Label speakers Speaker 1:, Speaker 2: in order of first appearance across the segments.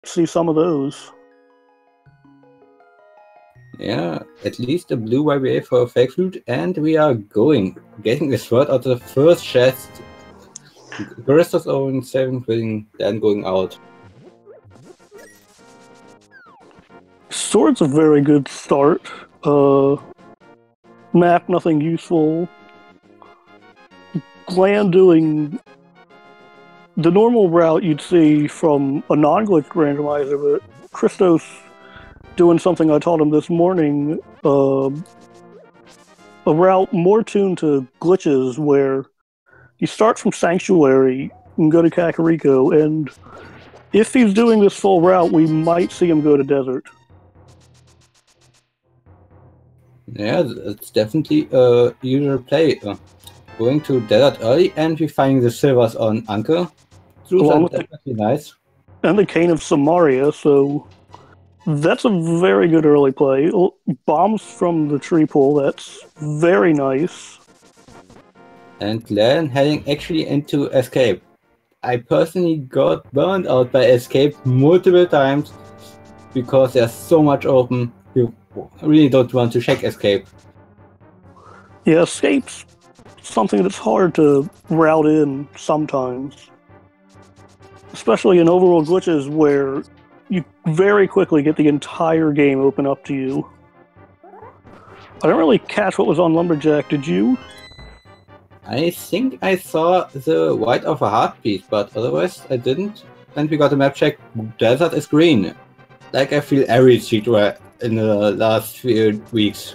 Speaker 1: see some of those.
Speaker 2: Yeah, at least a blue YBA for a fake flute, and we are getting the sword out of the first chest. ChristosOwen 7 winning, then going out.
Speaker 1: Sword's a very good start. Map, nothing useful. Glan doing the normal route you'd see from a non-glitched randomizer, but Christos doing something I taught him this morning, a route more tuned to glitches where you start from Sanctuary and go to Kakariko, and if he's doing this full route, we might see him go to Desert.
Speaker 2: Yeah, it's definitely a usual play. Going to Desert early, and we finding the silvers on Anchor. Those are definitely nice.
Speaker 1: And the Cane of Samaria, so that's a very good early play. Bombs from the tree pool, that's very nice.
Speaker 2: And Glan heading actually into Escape. I personally got burned out by Escape multiple times because there's so much open. You really don't want to check Escape.
Speaker 1: Yeah, Escape's something that's hard to route in sometimes. Especially in Overworld glitches where you very quickly get the entire game open up to you. I don't really catch what was on Lumberjack, did you?
Speaker 2: I think I saw the white of a heart piece, but otherwise I didn't. And we got a map check, Desert is green. Like I feel every cheat in the last few weeks.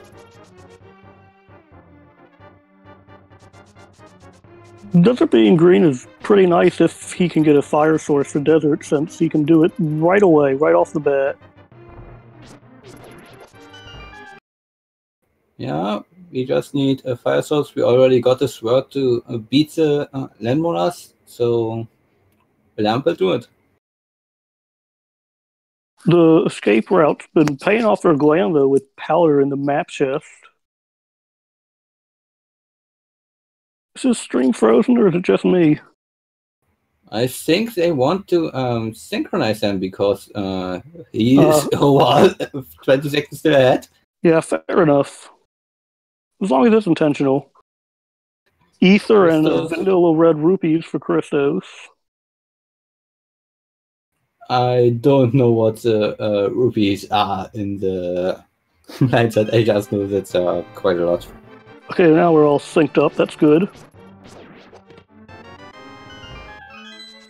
Speaker 1: Desert being green is pretty nice if he can get a fire source for Desert, since he can do it right away, right off the bat.
Speaker 2: Yeah, we just need a fire source. We already got the sword to beat the landmoners, so Lamp will do it.
Speaker 1: The escape route's been paying off for Glan, though, with powder in the map chest. Is his stream frozen, or is it just me?
Speaker 2: I think they want to synchronize them because he is 20 seconds still ahead.
Speaker 1: Yeah, fair enough. As long as it's intentional. Ether
Speaker 2: Christos.
Speaker 1: And vanilla red rupees for Christos.
Speaker 2: I don't know what the rupees are in the mindset. I just know that's quite a lot.
Speaker 1: Okay, now we're all synced up. That's good.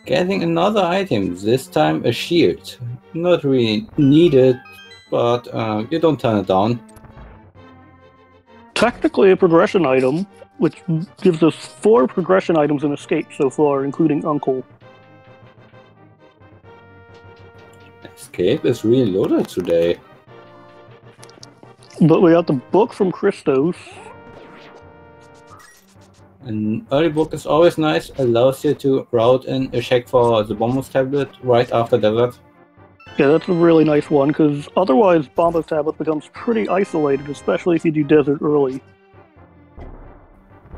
Speaker 2: Getting another item, this time a shield. Not really needed, but you don't turn it down.
Speaker 1: Technically a progression item, which gives us 4 progression items in Escape so far, including Uncle.
Speaker 2: Escape is really loaded today.
Speaker 1: But we got the book from Christos.
Speaker 2: An early book is always nice, allows you to route in a check for the Bombos tablet right after Desert.
Speaker 1: Yeah, that's a really nice one, because otherwise Bombos tablet becomes pretty isolated, especially if you do Desert early.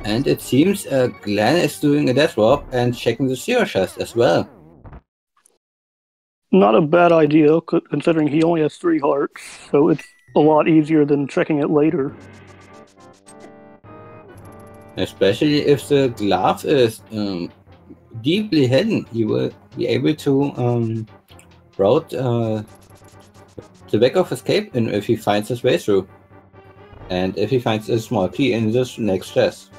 Speaker 2: And it seems Glan is doing a death warp and checking the zero chest as well.
Speaker 1: Not a bad idea, considering he only has 3 hearts, so it's a lot easier than checking it later.
Speaker 2: Especially if the glove is deeply hidden, you will be able to route the back of Escape in if he finds his way through. And if he finds a small key in this next chest.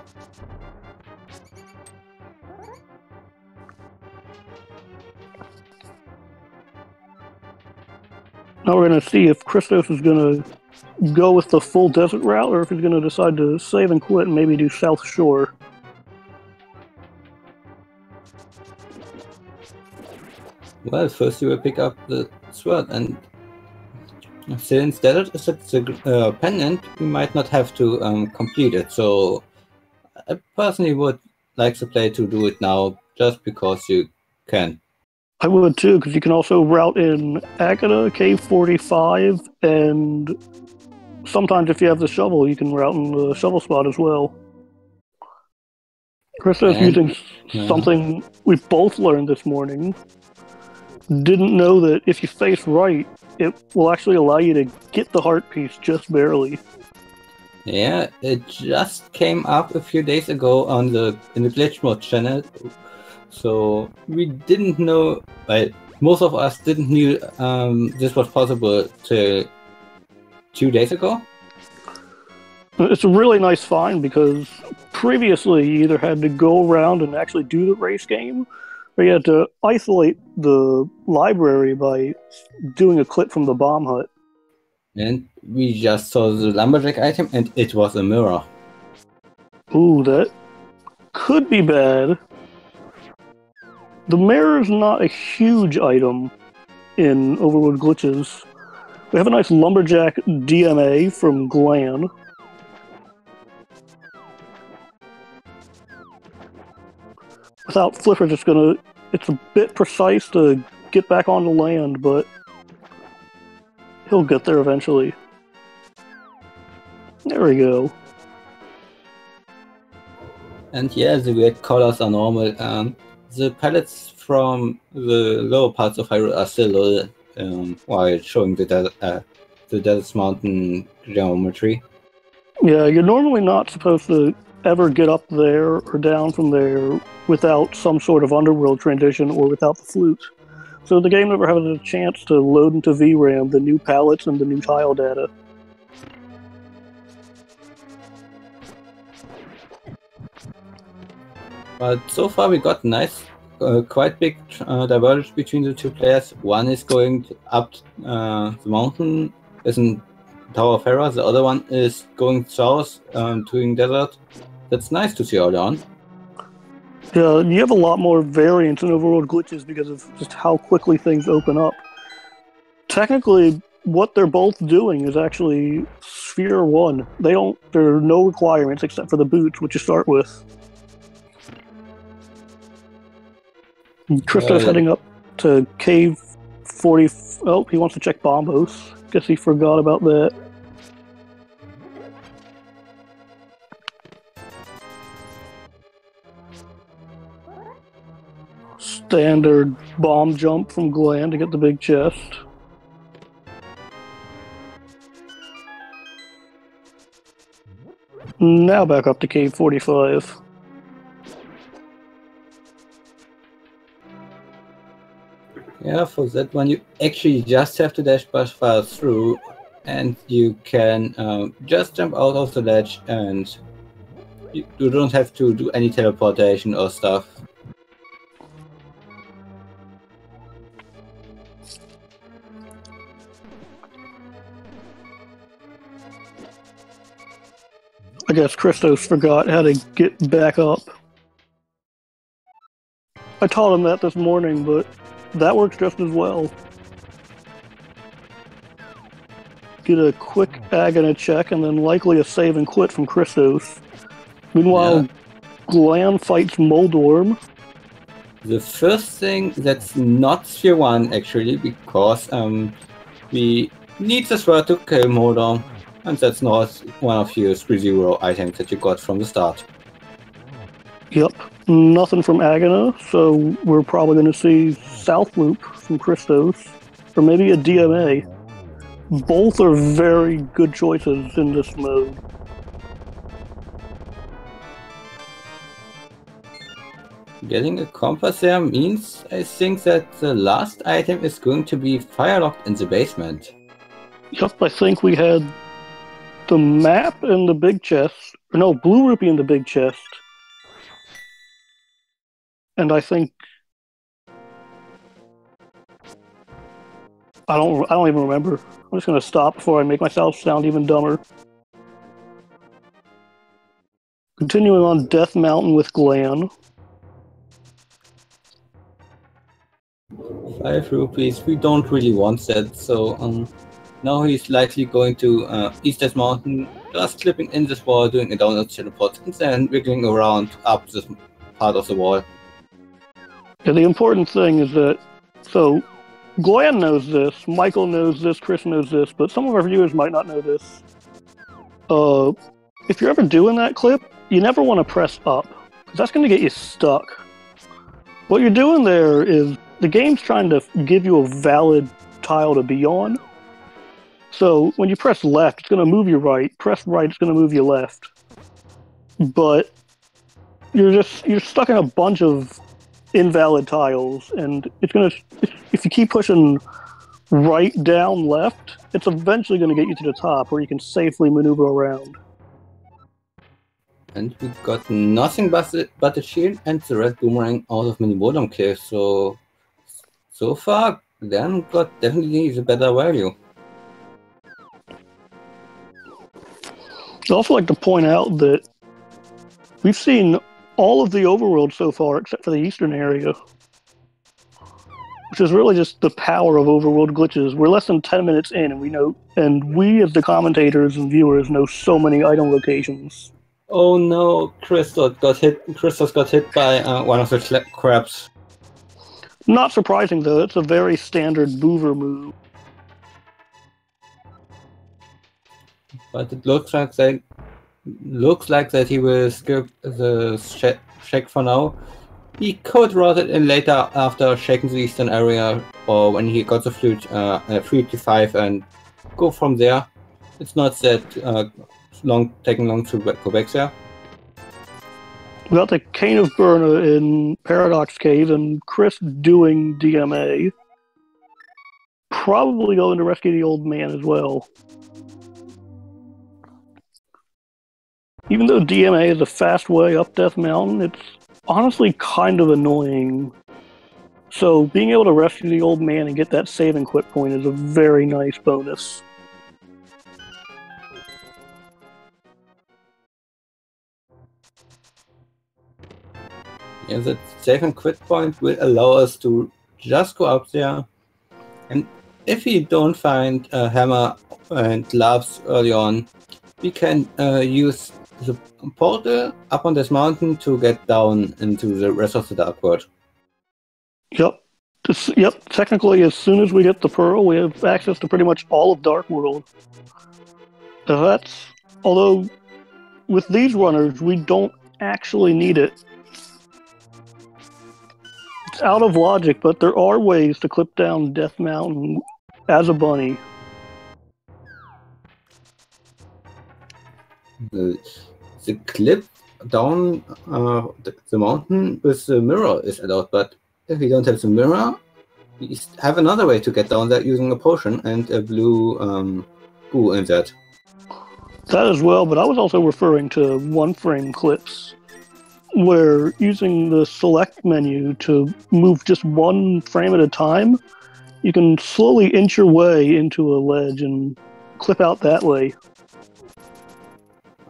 Speaker 1: Now we're going to see if Christos is going to go with the full Desert route, or if he's going to decide to save and quit and maybe do South Shore.
Speaker 2: Well, first you will pick up the sword, and since Desert is the pendant, you might not have to complete it. So I personally would like the play to do it now, just because you can.
Speaker 1: I would too, because you can also route in Agata, Cave 45, and sometimes if you have the shovel, you can route in the shovel spot as well. Christos using something we both learned this morning. didn't know that if you face right, it will actually allow you to get the heart piece just barely.
Speaker 2: Yeah, it just came up a few days ago in the glitch mode channel, so we didn't know. Well, most of us didn't know this was possible till 2 days ago.
Speaker 1: It's a really nice find because previously you either had to go around and actually do the race game, or you had to isolate the library by doing a clip from the bomb hut.
Speaker 2: And we just saw the lumberjack item, and it was a mirror.
Speaker 1: Ooh, that could be bad. The mirror's not a huge item in Overworld glitches. We have a nice lumberjack DMA from Glan. Without flippers, it's a bit precise to get back on the land, but he'll get there eventually. There we go.
Speaker 2: And yeah, the weird colors are normal. The palettes from the lower parts of Hyrule are still loaded while showing the Desert Mountain geometry.
Speaker 1: Yeah, you're normally not supposed to ever get up there or down from there without some sort of underworld transition or without the flute. So the game never has a chance to load into VRAM the new palettes and the new tile data.
Speaker 2: But so far we got nice, quite big divergence between the two players. One is going up the mountain, is in Tower of Hera. The other one is going south, doing desert. That's nice to see early on.
Speaker 1: Yeah, you have a lot more variance in Overworld glitches because of just how quickly things open up. Technically, what they're both doing is actually Sphere 1. There are no requirements except for the boots, which you start with. Christos heading up to Cave 40. Oh, he wants to check Bombos. Guess he forgot about that. Standard bomb jump from Glan to get the big chest. Now back up to Cave 45.
Speaker 2: Yeah, for that one you actually just have to dash fire through, and you can just jump out of the ledge, and you don't have to do any teleportation or stuff.
Speaker 1: I guess Christos forgot how to get back up. I taught him that this morning, but that works just as well. Get a quick Agony check and then likely a save and quit from Christos. Meanwhile, Glan fights Moldorm.
Speaker 2: The first thing that's not Sphere 1 actually, because we need the sword to kill Moldorm. And that's not one of your 3-0 items that you got from the start.
Speaker 1: Yep, nothing from Agana, so we're probably going to see South Loop from Christos, or maybe a DMA. Both are very good choices in this mode.
Speaker 2: Getting a compass there means I think that the last item is going to be firelocked in the basement.
Speaker 1: Yep, I think we had the map in the big chest, or no, Blue Rupee in the big chest. And I think I don't even remember. I'm just gonna stop before I make myself sound even dumber. Continuing on Death Mountain with Glan.
Speaker 2: 5 rupees, we don't really want that, so now he's likely going to East Death Mountain, just slipping in this wall, doing a downward teleport, and then wiggling around up this part of the wall.
Speaker 1: Yeah, the important thing is that, so Glan knows this, Michael knows this, Chris knows this, but some of our viewers might not know this. If you're ever doing that clip, you never want to press up, because that's going to get you stuck. What you're doing there is the game's trying to give you a valid tile to be on. So when you press left, it's going to move you right. Press right, it's going to move you left. But you're stuck in a bunch of invalid tiles, and it's going to, if you keep pushing right, down, left, it's eventually going to get you to the top where you can safely maneuver around.
Speaker 2: And we got nothing but the shield and the red boomerang out of mini bottom cliff, so far Glan got definitely the better value. I'd
Speaker 1: also like to point out that we've seen all of the overworld so far except for the eastern area, which is really just the power of overworld glitches. We're less than 10 minutes in, and we as the commentators and viewers know so many item locations.
Speaker 2: Oh no, Christos got hit by one of the crabs.
Speaker 1: Not surprising though, it's a very standard boover move.
Speaker 2: But it looks like that he will skip the check for now. He could route it in later after shaking the eastern area, or when he got the flute 3-5 and go from there. It's not that taking long to go back there.
Speaker 1: We got the Cane of Burna in Paradox Cave and Chris doing DMA. Probably going to rescue the old man as well. Even though DMA is a fast way up Death Mountain, it's honestly kind of annoying. So being able to rescue the old man and get that save and quit point is a very nice bonus.
Speaker 2: Yeah, that save and quit point will allow us to just go up there, and if we don't find a hammer and gloves early on, we can use the portal up on this mountain to get down into the rest of the Dark World.
Speaker 1: Yep. Technically, as soon as we get the pearl, we have access to pretty much all of Dark World. Although, with these runners, we don't actually need it. It's out of logic, but there are ways to clip down Death Mountain as a bunny.
Speaker 2: The clip down the mountain with the mirror is allowed, but if we don't have the mirror, we have another way to get down there using a potion and a blue goo in that.
Speaker 1: That as well, but I was also referring to one-frame clips, where using the select menu to move just one frame at a time, you can slowly inch your way into a ledge and clip out that way.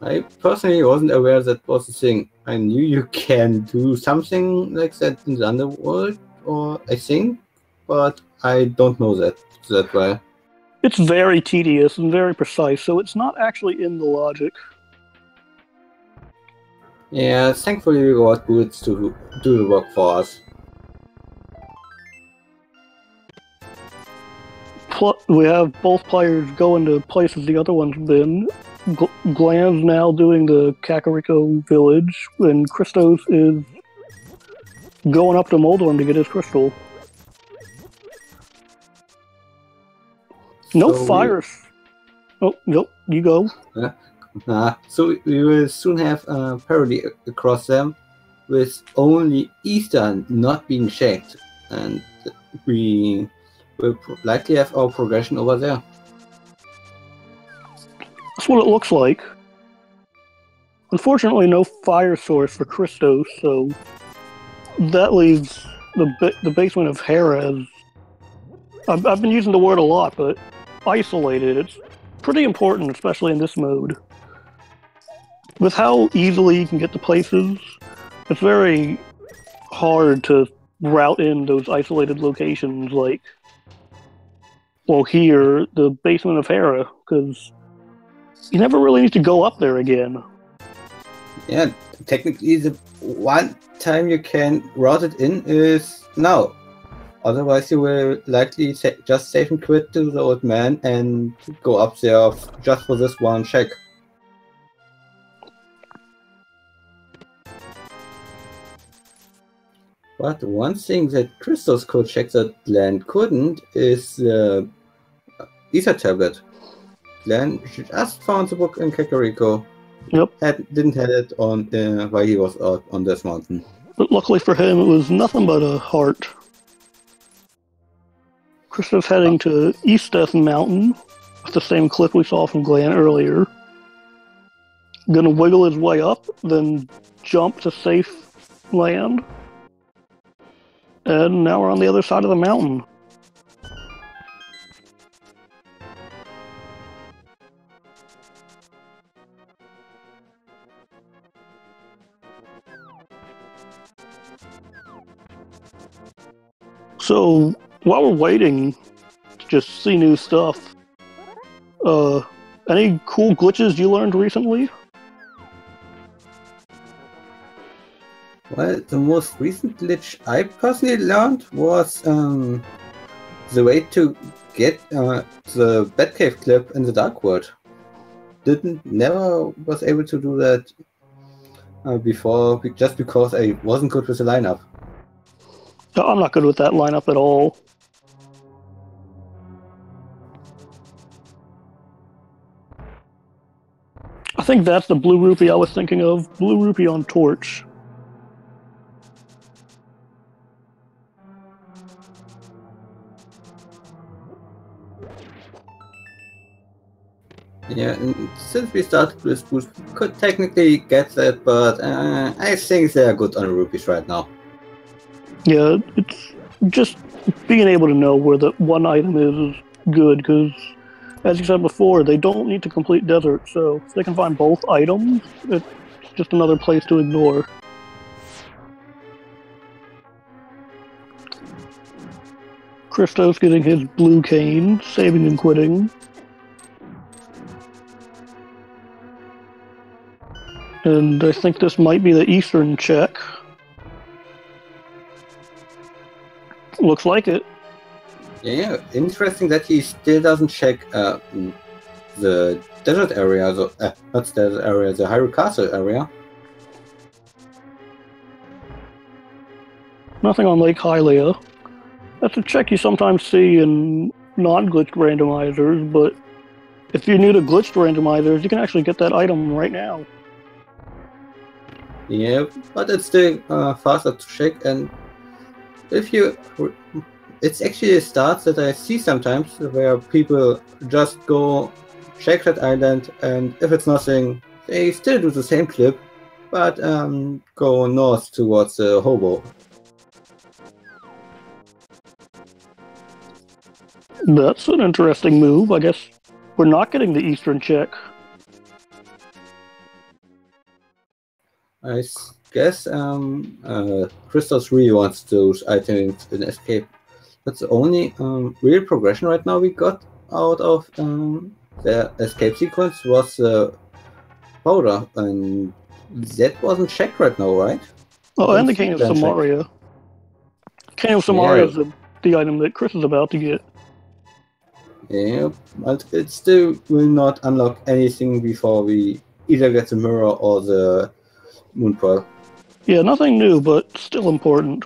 Speaker 2: I personally wasn't aware that was a thing. I knew you can do something like that in the underworld, or I think, but I don't know that well.
Speaker 1: It's very tedious and very precise, so it's not actually in the logic.
Speaker 2: Yeah, thankfully we got boots to do the work for us.
Speaker 1: We have both players going to places the other one's been. Glan's now doing the Kakariko village, and Christos is going up to Moldorm to get his crystal. No fires. Oh, nope, you go.
Speaker 2: So we will soon have a parody across them, with only Eastern not being shaked, and we will likely have our progression over there.
Speaker 1: That's what it looks like. Unfortunately, no fire source for Christos, so that leaves the basement of Hera as... I've been using the word a lot, but isolated. It's pretty important, especially in this mode. With how easily you can get to places, it's very hard to route in those isolated locations like, well, here, the basement of Hera, because you never really need to go up there again.
Speaker 2: Yeah, technically the one time you can route it in is now. Otherwise you will likely just save and quit to the old man and go up there just for this one check. But one thing that Christos could check that Glan couldn't is the Ether tablet. Glan just found the book in Kakariko.
Speaker 1: Yep.
Speaker 2: Didn't have it on while he was out on this mountain.
Speaker 1: But luckily for him, it was nothing but a heart. Christos heading to East Death Mountain with the same clip we saw from Glan earlier. Gonna wiggle his way up, then jump to safe land. And now we're on the other side of the mountain. So, while we're waiting to just see new stuff, any cool glitches you learned recently?
Speaker 2: Well, the most recent glitch I personally learned was the way to get the Batcave clip in the Dark World. Never was able to do that before, just because I wasn't good with the lineup.
Speaker 1: I'm not good with that lineup at all. I think that's the blue rupee I was thinking of. Blue rupee on Torch.
Speaker 2: Yeah, and since we started with boost, we could technically get that, but I think they are good on rupees right now.
Speaker 1: Yeah, it's just being able to know where the one item is good, because, as you said before, they don't need to complete Desert, so if they can find both items, it's just another place to ignore. Christos getting his blue cane, saving and quitting. And I think this might be the Eastern check. Looks like it.
Speaker 2: Yeah, interesting that he still doesn't check the desert area, not the desert area, the Hyrule Castle area.
Speaker 1: Nothing on Lake Hylia. That's a check you sometimes see in non-glitched randomizers, but if you're new to glitched randomizers, you can actually get that item right now.
Speaker 2: Yeah, but it's still faster to check, and if you... It's actually a start that I see sometimes, where people just go check that island, and if it's nothing, they still do the same clip, but go north towards the hobo.
Speaker 1: That's an interesting move. I guess we're not getting the Eastern check.
Speaker 2: I guess Christos really wants those items in Escape. That's the only real progression right now we got out of the Escape sequence was the powder, and that wasn't checked right now, right?
Speaker 1: Oh, and the King of Samaria. King of Samaria is the item that Chris is about to get.
Speaker 2: Yeah, but it still will not unlock anything before we either get the mirror or the moon pearl.
Speaker 1: Yeah, nothing new, but still important.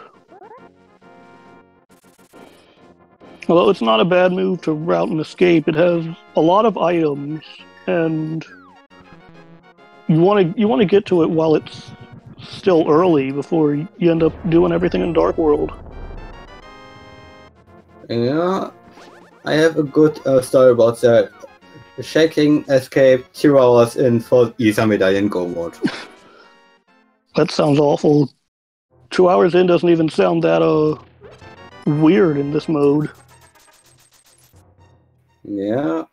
Speaker 1: Although it's not a bad move to route and escape, it has a lot of items, and you want to get to it while it's still early before you end up doing everything in Dark World.
Speaker 2: Yeah, I have a good story about that. Shaking Escape 2 hours in for Ether Medallion Go mode.
Speaker 1: That sounds awful. 2 hours in doesn't even sound that weird in this mode.
Speaker 2: Yeah,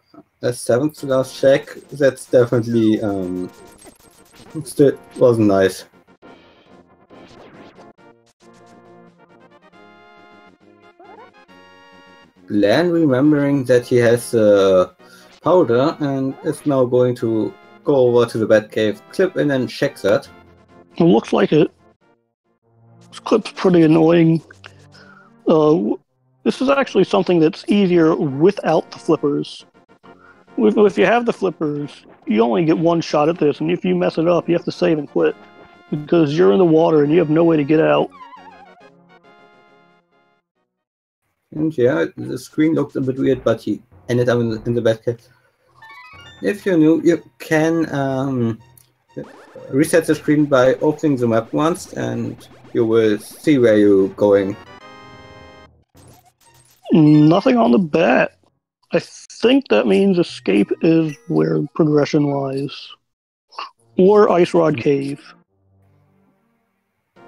Speaker 2: a 7th to last check, that's definitely still wasn't nice. Glan remembering that he has powder and is now going to go over to the Batcave, clip in and check that.
Speaker 1: It looks like it. This clip's pretty annoying. This is actually something that's easier without the flippers. If you have the flippers, you only get one shot at this, and if you mess it up, you have to save and quit. Because you're in the water and you have no way to get out.
Speaker 2: And yeah, the screen looked a bit weird, but he ended up in the bad case. If you're new, you can reset the screen by opening the map once, and you will see where you're going.
Speaker 1: Nothing on the bat. I think that means escape is where progression lies. Or Ice Rod Cave.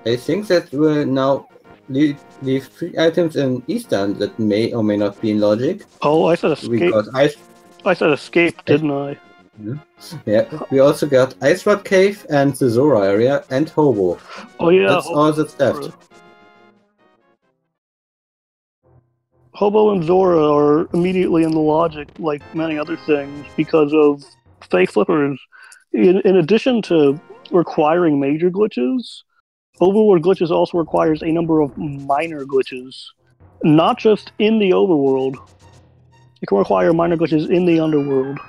Speaker 2: I think that will now leave 3 items in Eastern that may or may not be in logic.
Speaker 1: Oh, I said escape.
Speaker 2: We got
Speaker 1: I said escape, didn't I?
Speaker 2: Yeah, we also got Ice Rod Cave and the Zora area and Hobo.
Speaker 1: Oh yeah,
Speaker 2: that's all that's left.
Speaker 1: Hobo and Zora are immediately in the logic, like many other things, because of fake flippers. In addition to requiring major glitches, Overworld glitches also requires a number of minor glitches. Not just in the Overworld. It can require minor glitches in the Underworld.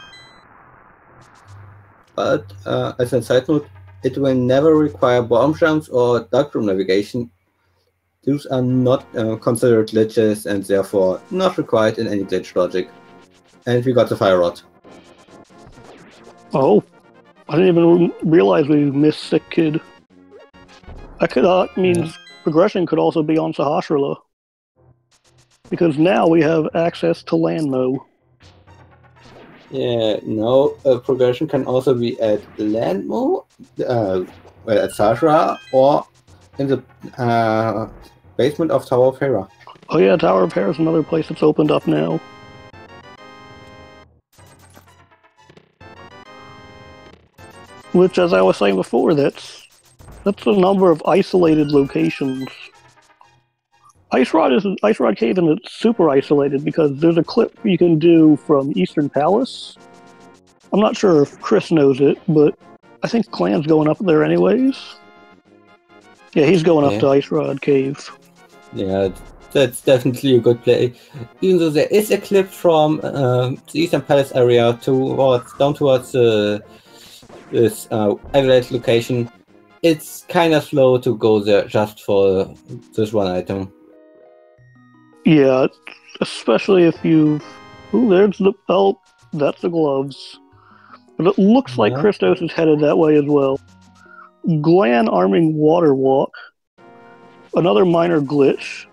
Speaker 2: But as a side note, it will never require bomb jumps or darkroom navigation. Those are not considered glitches and therefore not required in any glitch logic. And we got the fire rod.
Speaker 1: Oh, I didn't even realize we missed Sick Kid. That means progression could also be on Sahasrara. Because now we have access to Landmo.
Speaker 2: Yeah, no, progression can also be at Landmo, at Sahasrara, or in the basement of Tower of Hera.
Speaker 1: Oh yeah, Tower of Hera is another place that's opened up now. Which, as I was saying before, that's a number of isolated locations. Ice Rod Cave is super isolated because there's a clip you can do from Eastern Palace. I'm not sure if Chris knows it, but I think Glan's going up there anyways. Yeah, he's going up to Ice Rod Cave.
Speaker 2: Yeah, that's definitely a good play. Even though there is a clip from the Eastern Palace area down towards this isolated location, it's kind of slow to go there just for this one item.
Speaker 1: Yeah, especially if you've... Ooh, there's the... Oh, that's the gloves. But it looks like Christos is headed that way as well. Glan arming Water Walk. Another minor glitch.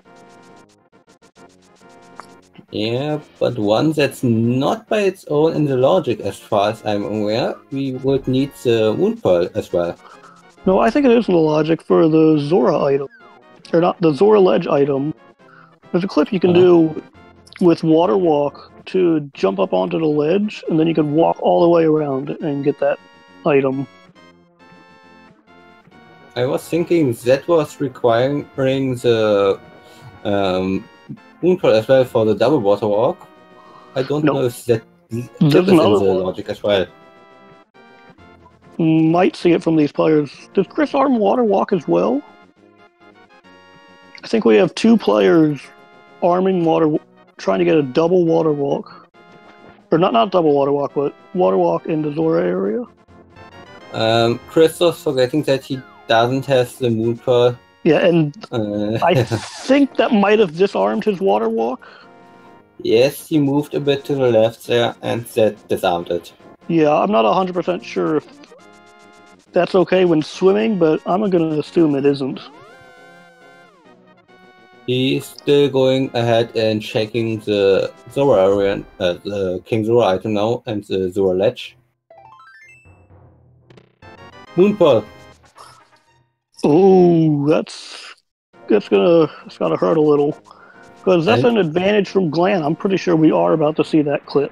Speaker 2: Yeah, but one that's not by its own in the logic as far as I'm aware. We would need the Moon Pearl as well.
Speaker 1: No, I think it is in the logic for the Zora item. Or not, the Zora Ledge item. There's a clip you can do with Water Walk to jump up onto the ledge, and then you can walk all the way around and get that item.
Speaker 2: I was thinking that was requiring the Moon Pearl as well for the double Water Walk. I don't know if that is in the logic as well.
Speaker 1: Might see it from these players. Does Chris arm Water Walk as well? I think we have 2 players arming trying to get a double Water Walk. Or not double Water Walk, but Water Walk in the Zora area.
Speaker 2: Christos forgetting that he doesn't have the Moon Pearl.
Speaker 1: Yeah, and I think that might have disarmed his Water Walk.
Speaker 2: Yes, he moved a bit to the left there, and that disarmed it.
Speaker 1: Yeah, I'm not 100% sure if that's okay when swimming, but I'm going to assume it isn't.
Speaker 2: He's still going ahead and checking the Zora area, the King Zora item now, and the Zora Ledge. Moon Pearl.
Speaker 1: Oh, that's gonna hurt a little, because that's an advantage from Glan. I'm pretty sure we are about to see that clip.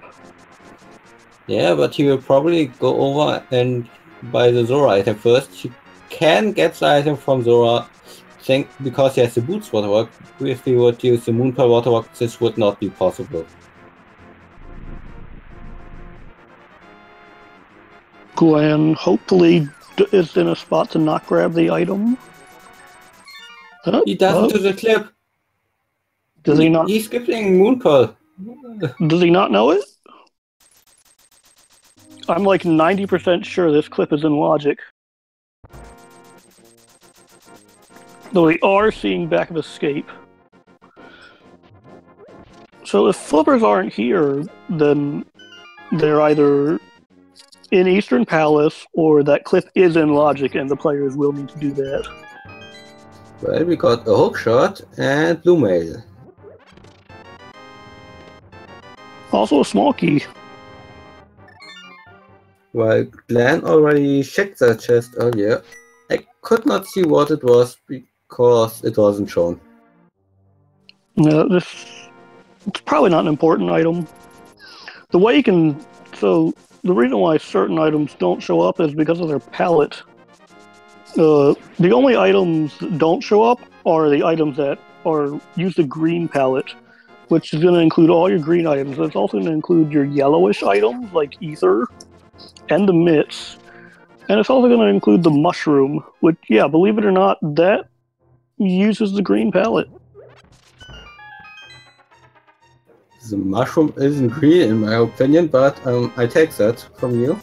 Speaker 2: Yeah, but he will probably go over and buy the Zora item first. He can get the item from Zora, because he has the Boots Waterwalk. If we would use the Moon Pearl Waterwalk, this would not be possible.
Speaker 1: Glan hopefully is in a spot to not grab the item.
Speaker 2: He doesn't do the clip.
Speaker 1: Does he not?
Speaker 2: He's skipping Moon Pearl.
Speaker 1: Does he not know it? I'm like 90% sure this clip is in logic. Though we are seeing back of escape. So if flippers aren't here, then they're either in Eastern Palace or that clip is in Logic and the players will need to do that.
Speaker 2: Well, we got a hook shot and blue mail.
Speaker 1: Also a small key.
Speaker 2: While Glan already checked that chest earlier, I could not see what it was because it wasn't shown.
Speaker 1: No, it's probably not an important item. The way you can... So, the reason why certain items don't show up is because of their palette. The only items that don't show up are the items that use the green palette, which is going to include all your green items. It's also going to include your yellowish items, like Ether, and the mitts. And it's also going to include the mushroom, which, yeah, believe it or not, that uses the green palette.
Speaker 2: The mushroom isn't green in my opinion, but I take that from you.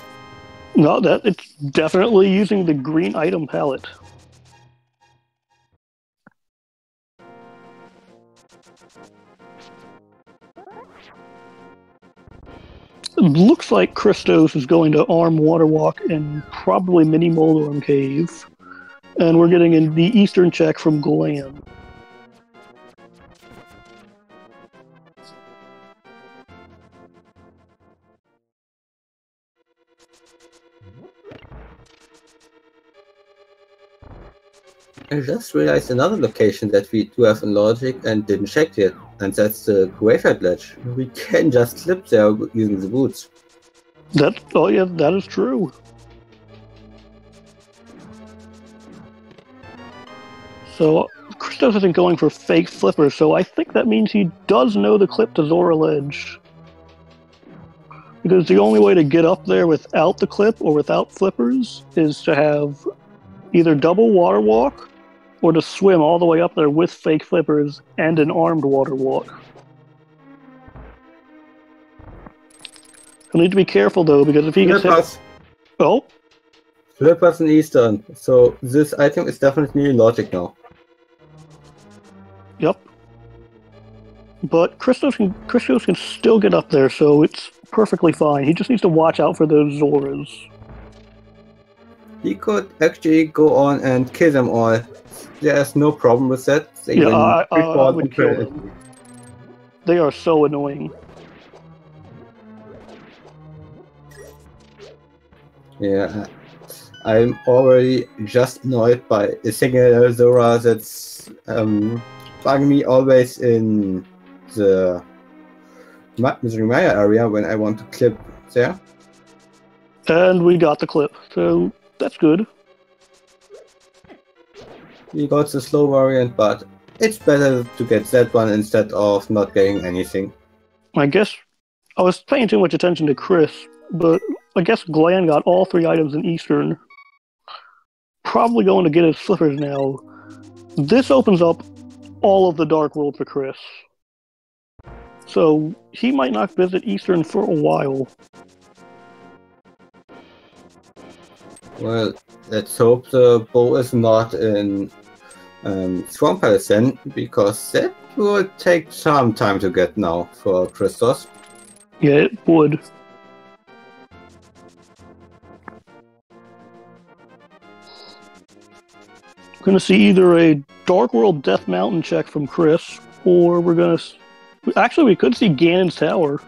Speaker 1: No, it's definitely using the green item palette. It looks like Christos is going to arm Waterwalk and probably Mini Moldorm Cave. And we're getting in the Eastern check from Glan.
Speaker 2: I just realized another location that we do have in Logic and didn't check yet, and that's the Graveyard Ledge. We can just slip there using the boots.
Speaker 1: Oh yeah, that is true. So, Christos isn't going for fake flippers, so I think that means he does know the clip to Zora Ledge. Because the only way to get up there without the clip or without flippers is to have either double water walk or to swim all the way up there with fake flippers and an armed water walk. You'll need to be careful though, because if he gets hit... Oh?
Speaker 2: Flippers in Eastern, so this item is definitely in Logic now.
Speaker 1: Yep. But Christos can still get up there, so it's perfectly fine. He just needs to watch out for those Zoras.
Speaker 2: He could actually go on and kill them all. There's no problem with that.
Speaker 1: I would kill them. They are so annoying.
Speaker 2: Yeah, I'm already just annoyed by a single Zora that's bugging me always in the Randomizer area when I want to clip there.
Speaker 1: And we got the clip, so that's good.
Speaker 2: We got the slow variant, but it's better to get that one instead of not getting anything.
Speaker 1: I guess I was paying too much attention to Chris, but I guess Glan got all 3 items in Eastern. Probably going to get his flippers now. This opens up all of the Dark World for Chris. So he might not visit Eastern for a while.
Speaker 2: Well, let's hope the bow is not in Swamp Palace then, because that will take some time to get now for Christos.
Speaker 1: Yeah, it would. We're going to see either a Dark World Death Mountain check from Chris, or we're going to... Actually, we could see Ganon's Tower.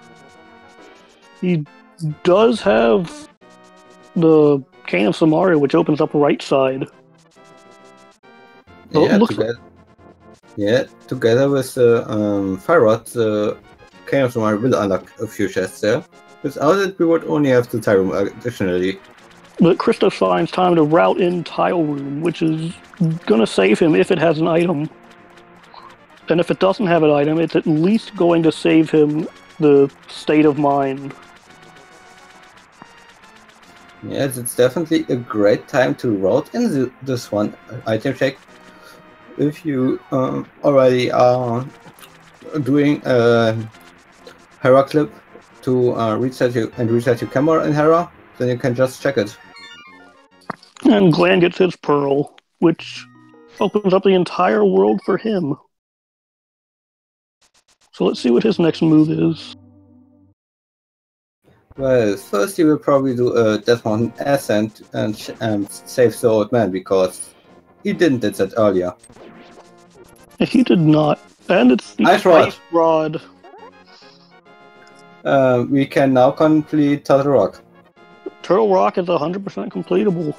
Speaker 1: He does have the Cane of Samaria, which opens up right side.
Speaker 2: Yeah, together with the Fire Rod, the Cane of Samaria will unlock a few chests there. Without it, we would only have the Tile Room additionally.
Speaker 1: But Christos finds time to route in Tile Room, which is going to save him if it has an item. And if it doesn't have an item, it's at least going to save him the state of mind.
Speaker 2: Yes, it's definitely a great time to route in this one item check. If you already are doing a Hera clip to reset your camera in Hera, then you can just check it.
Speaker 1: And Glan gets his pearl, which opens up the entire world for him. So let's see what his next move is.
Speaker 2: Well, first he will probably do a Death Mountain Ascent and save the old man, because he didn't did that earlier.
Speaker 1: He did not. And it's the
Speaker 2: Ice Rod.
Speaker 1: Ice Rod.
Speaker 2: We can now complete Turtle Rock.
Speaker 1: Turtle Rock is 100% completable.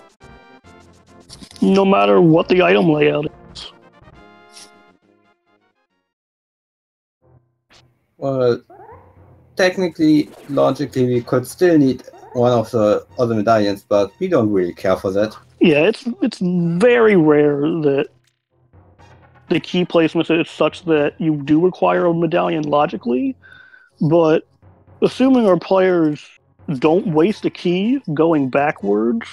Speaker 1: No matter what the item layout is.
Speaker 2: Well, technically, logically, we could still need one of the other medallions, but we don't really care for that.
Speaker 1: Yeah, it's very rare that the key placement is such that you do require a medallion logically, but assuming our players don't waste a key going backwards,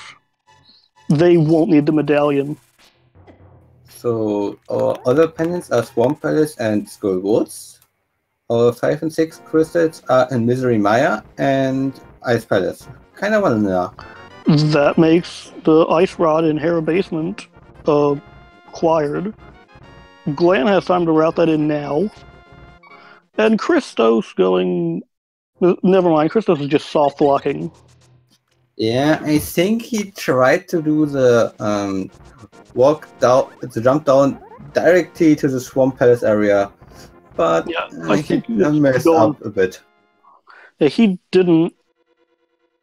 Speaker 1: they won't need the medallion.
Speaker 2: So our other pendants are Swamp Palace and Skull Woods. Our 5 and 6 crystals are in Misery Maya and Ice Palace. Kind of vanilla.
Speaker 1: That makes the Ice Rod in Hera Basement acquired. Glan has time to route that in now. And Christos going... Never mind, Christos is just soft blocking.
Speaker 2: Yeah, I think he tried to do the jump down directly to the Swamp Palace area, but
Speaker 1: Yeah, I think
Speaker 2: he messed up a bit.
Speaker 1: Yeah, he didn't...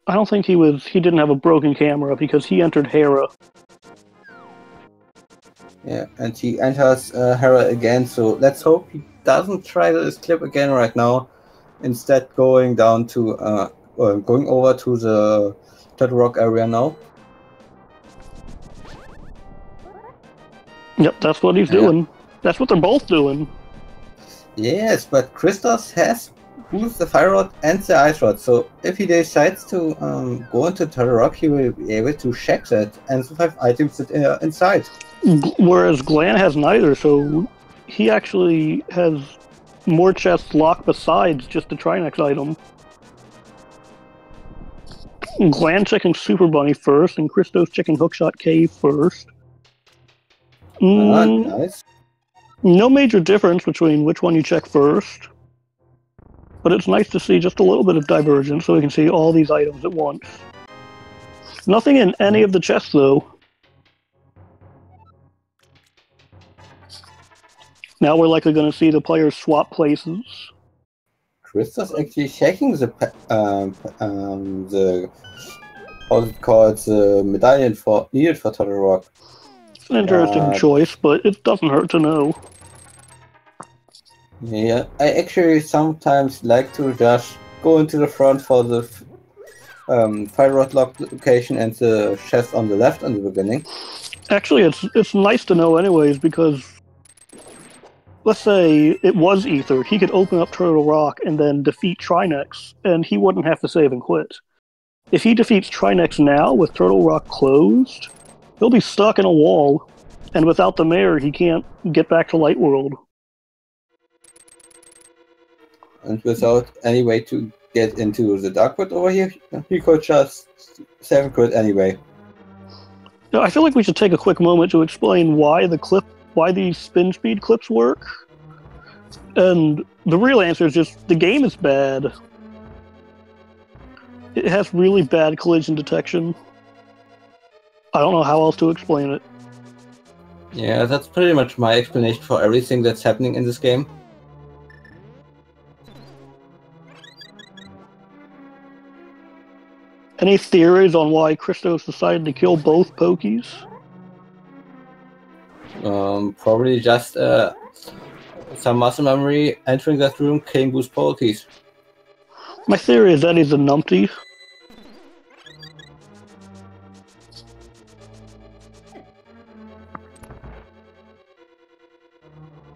Speaker 1: I don't think he didn't have a broken camera because he entered Hera.
Speaker 2: Yeah, and he enters Hera again, so let's hope he doesn't try this clip again right now. Instead, going down to going over to the Turtle Rock area now.
Speaker 1: Yep, that's what he's doing. That's what they're both doing.
Speaker 2: Yes, but Christos has both the Fire Rod and the Ice Rod, so if he decides to go into Turtle Rock, he will be able to check that and the 5 items that are inside.
Speaker 1: Whereas Glan has neither, so he actually has more chests locked besides just the Trinex item. Glan checking Super Bunny first, and Christos checking Hookshot Cave first.
Speaker 2: Nice.
Speaker 1: No major difference between which one you check first, but it's nice to see just a little bit of divergence so we can see all these items at once. Nothing in any of the chests, though. Now we're likely going to see the players swap places.
Speaker 2: Christos actually checking the how's it called, the medallion needed for Turtle Rock.
Speaker 1: It's an interesting choice, but it doesn't hurt to know.
Speaker 2: Yeah, I actually sometimes like to just go into the front for the Fire Rod lock location and the chest on the left in the beginning.
Speaker 1: Actually, it's nice to know anyways, because let's say it was Ether, he could open up Turtle Rock and then defeat Trinex, and he wouldn't have to save and quit. If he defeats Trinex now with Turtle Rock closed, he'll be stuck in a wall, and without the mayor, he can't get back to Light World.
Speaker 2: And without any way to get into the Darkwood over here, he could just save and quit anyway.
Speaker 1: Now, I feel like we should take a quick moment to explain why these spin speed clips work. And the real answer is just the game is bad. It has really bad collision detection. I don't know how else to explain it.
Speaker 2: Yeah, that's pretty much my explanation for everything that's happening in this game.
Speaker 1: Any theories on why Christos decided to kill both Pokies?
Speaker 2: Probably just some muscle memory entering that room, killing boost Pokies.
Speaker 1: My theory is that he's a numpty.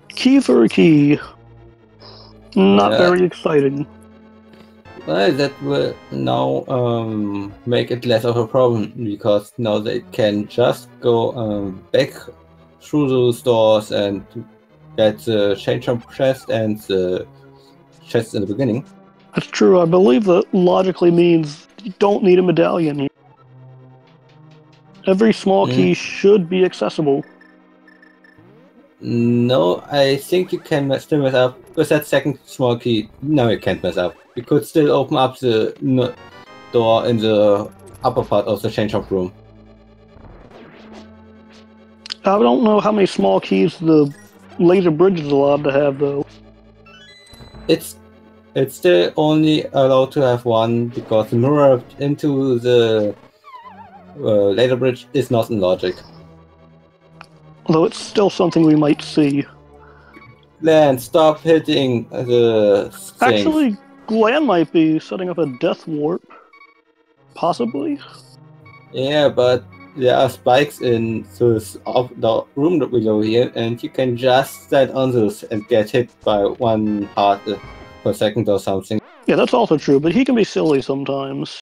Speaker 1: Key for a key. Not very exciting.
Speaker 2: Well, that will now make it less of a problem, because now they can just go back through those doors and get the chain jump chest and the chest in the beginning.
Speaker 1: That's true. I believe that logically means you don't need a medallion here. Every small key should be accessible.
Speaker 2: No, I think you can still mess up with that second small key. No, you can't mess up. You could still open up the door in the upper part of the change shop room.
Speaker 1: I don't know how many small keys the laser bridge is allowed to have, though.
Speaker 2: It's still only allowed to have one because the mirror into the laser bridge is not in logic.
Speaker 1: Although it's still something we might see.
Speaker 2: Glan, stop hitting the things.
Speaker 1: Actually, Glan might be setting up a death warp. Possibly.
Speaker 2: Yeah, but there are spikes in the room below here, and you can just stand on those and get hit by 1 heart per second or something.
Speaker 1: Yeah, that's also true, but he can be silly sometimes.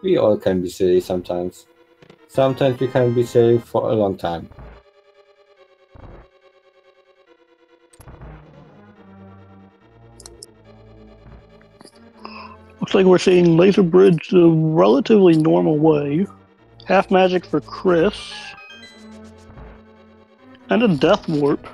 Speaker 2: We all can be silly sometimes. Sometimes we can be silly for a long time.
Speaker 1: Looks like we're seeing Laser Bridge the relatively normal way. Half magic for Chris. And a death warp.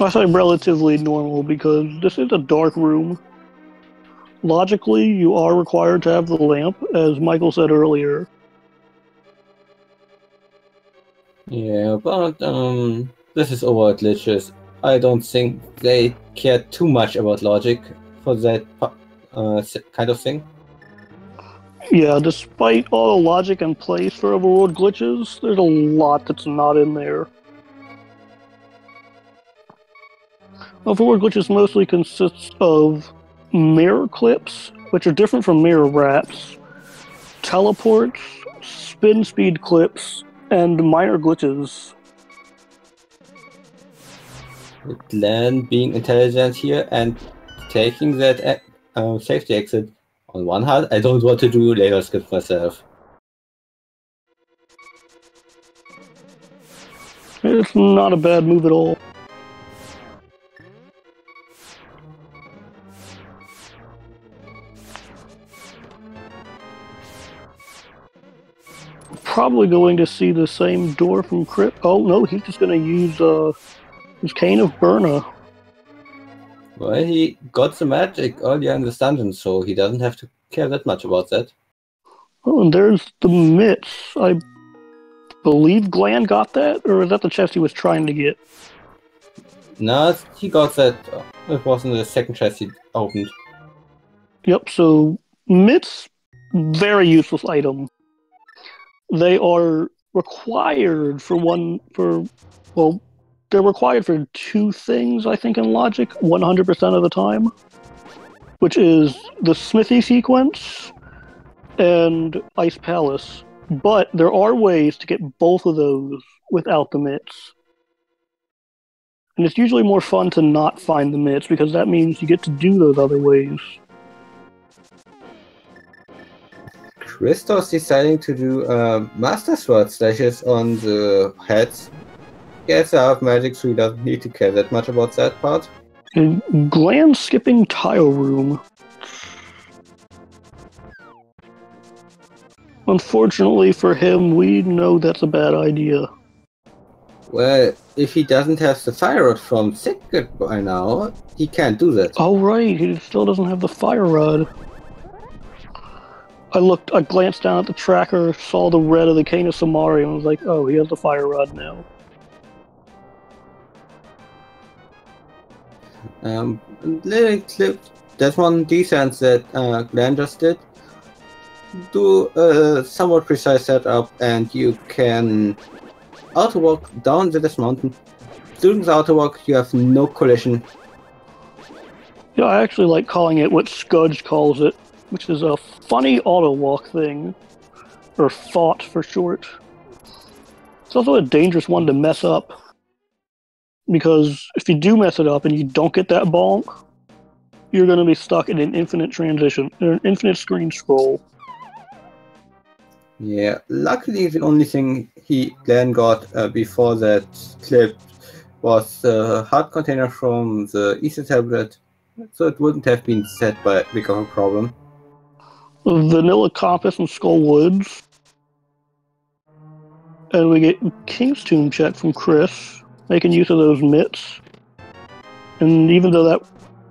Speaker 1: I say relatively normal because this is a dark room. Logically, you are required to have the lamp, as Michael said earlier.
Speaker 2: Yeah, but this is Overworld glitches. I don't think they care too much about logic for that kind of thing.
Speaker 1: Yeah, despite all the logic in place for Overworld glitches, there's a lot that's not in there. Overworld glitches mostly consists of mirror clips, which are different from mirror wraps, teleports, spin speed clips, and minor glitches.
Speaker 2: Glan being intelligent here and taking that safety exit. On one hand, I don't want to do laser skip myself.
Speaker 1: It's not a bad move at all. Probably going to see the same door from Crypt. Oh no, he's just going to use his Cane of Burna.
Speaker 2: Well, he got the magic earlier in the dungeon, so he doesn't have to care that much about that.
Speaker 1: Oh, and there's the mitts. I believe Glan got that, or is that the chest he was trying to get?
Speaker 2: No, he got that. It wasn't the second chest he opened.
Speaker 1: Yep, so mitts, very useless item. They are required they're required for 2 things, I think, in Logic, 100% of the time, which is the Smithy sequence and Ice Palace. But there are ways to get both of those without the mitts. And it's usually more fun to not find the mitts, because that means you get to do those other ways.
Speaker 2: Christos deciding to do Master Sword slashes on the heads. Yes, I have magic, so he doesn't need to care that much about that part.
Speaker 1: And Glan skipping tile room. Unfortunately for him, we know that's a bad idea.
Speaker 2: Well, if he doesn't have the fire rod from Secret by now, he can't do that.
Speaker 1: Oh right, he still doesn't have the fire rod. I glanced down at the tracker, saw the red of the Cane of Samari, and was like, oh, he has the fire rod now.
Speaker 2: Little clip, that one defense that Glan just did. Do a somewhat precise setup, and you can auto walk down this mountain. Doing the auto walk, you have no collision.
Speaker 1: Yeah, I actually like calling it what Scudge calls it, which is a funny auto walk thing, or thought for short. It's also a dangerous one to mess up, because if you do mess it up and you don't get that bonk, you're going to be stuck in an infinite transition, or an infinite screen scroll.
Speaker 2: Yeah, luckily the only thing Glan got before that clip was the heart container from the Easter tablet, so it wouldn't have been set by big of a problem.
Speaker 1: Vanilla Compass and Skull Woods. And we get King's Tomb check from Chris, making use of those mitts. And even though that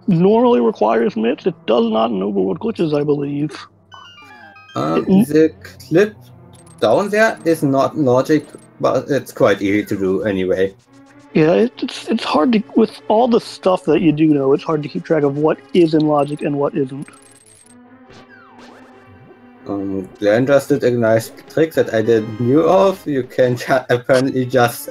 Speaker 1: normally requires mitts, it does not in Overworld Glitches, I believe.
Speaker 2: The clip down there is not logic, but it's quite easy to do anyway.
Speaker 1: Yeah, it's hard to, with all the stuff that you do know, it's hard to keep track of what is in logic and what isn't.
Speaker 2: Glan just did a nice trick that I didn't knew of. You can apparently just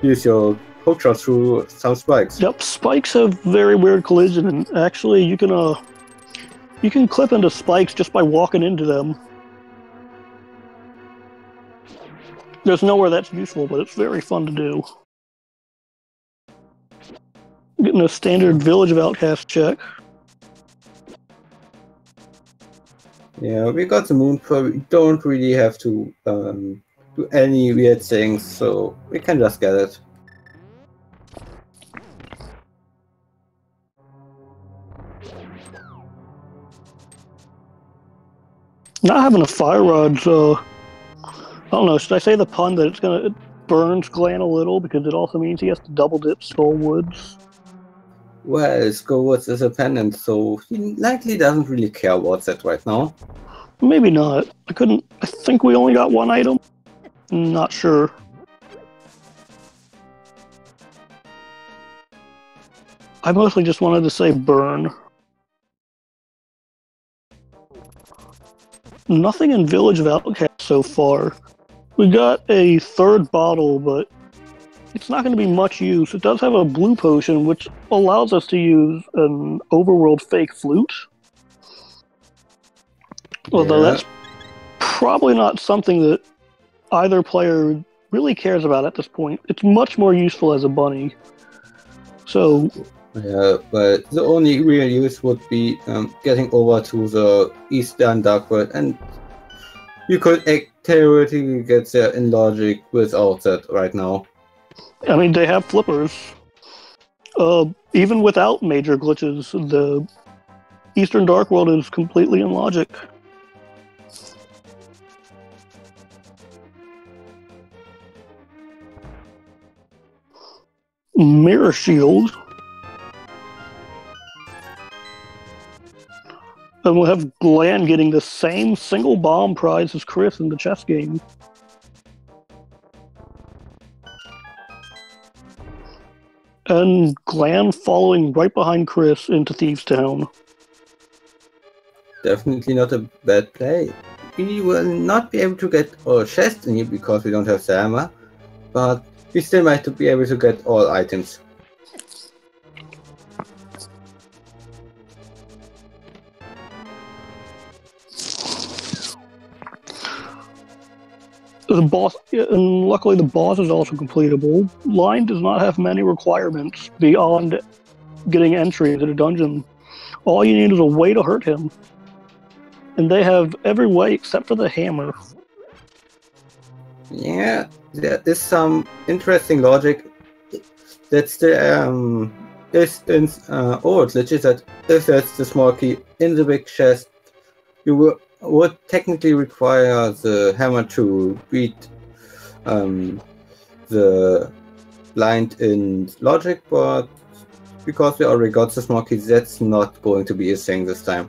Speaker 2: use your hook shot through some spikes.
Speaker 1: Yep, spikes have very weird collision, and actually you can clip into spikes just by walking into them. There's nowhere that's useful, but it's very fun to do. Getting a standard Village of Outcasts check.
Speaker 2: Yeah, we got the moon pearl. We don't really have to do any weird things, so we can just get it.
Speaker 1: Not having a fire rod, so I don't know. Should I say the pun that it burns Glan a little because it also means he has to double dip Skull Woods?
Speaker 2: Well, Skull Woods is a pendant, so he likely doesn't really care about that right now.
Speaker 1: Maybe not. I think we only got one item. Not sure. I mostly just wanted to say burn. Nothing in Village of Outcasts so far. We got a third bottle, but it's not going to be much use. It does have a blue potion, which allows us to use an Overworld fake flute. Although that's probably not something that either player really cares about at this point. It's much more useful as a bunny. So...
Speaker 2: yeah, but the only real use would be getting over to the Eastern Dark World, and you could theoretically get there in logic without that right now.
Speaker 1: I mean, they have flippers. Even without major glitches, the Eastern Dark World is completely in logic. Mirror Shield. And we'll have Glan getting the same single bomb prize as Chris in the chess game. And Glan following right behind Chris into Thieves Town.
Speaker 2: Definitely not a bad play. We will not be able to get all chests in here because we don't have the hammer, but we still might be able to get all items.
Speaker 1: The boss, and luckily the boss is also completable. Line does not have many requirements beyond getting entry into the dungeon. All you need is a way to hurt him. And they have every way except for the hammer.
Speaker 2: Yeah, there is some interesting logic that still is in Overworld glitches that if that's the small key in the big chest, you would technically require the hammer to beat the blind in logic, but because we already got the small key, that's not going to be a thing this time.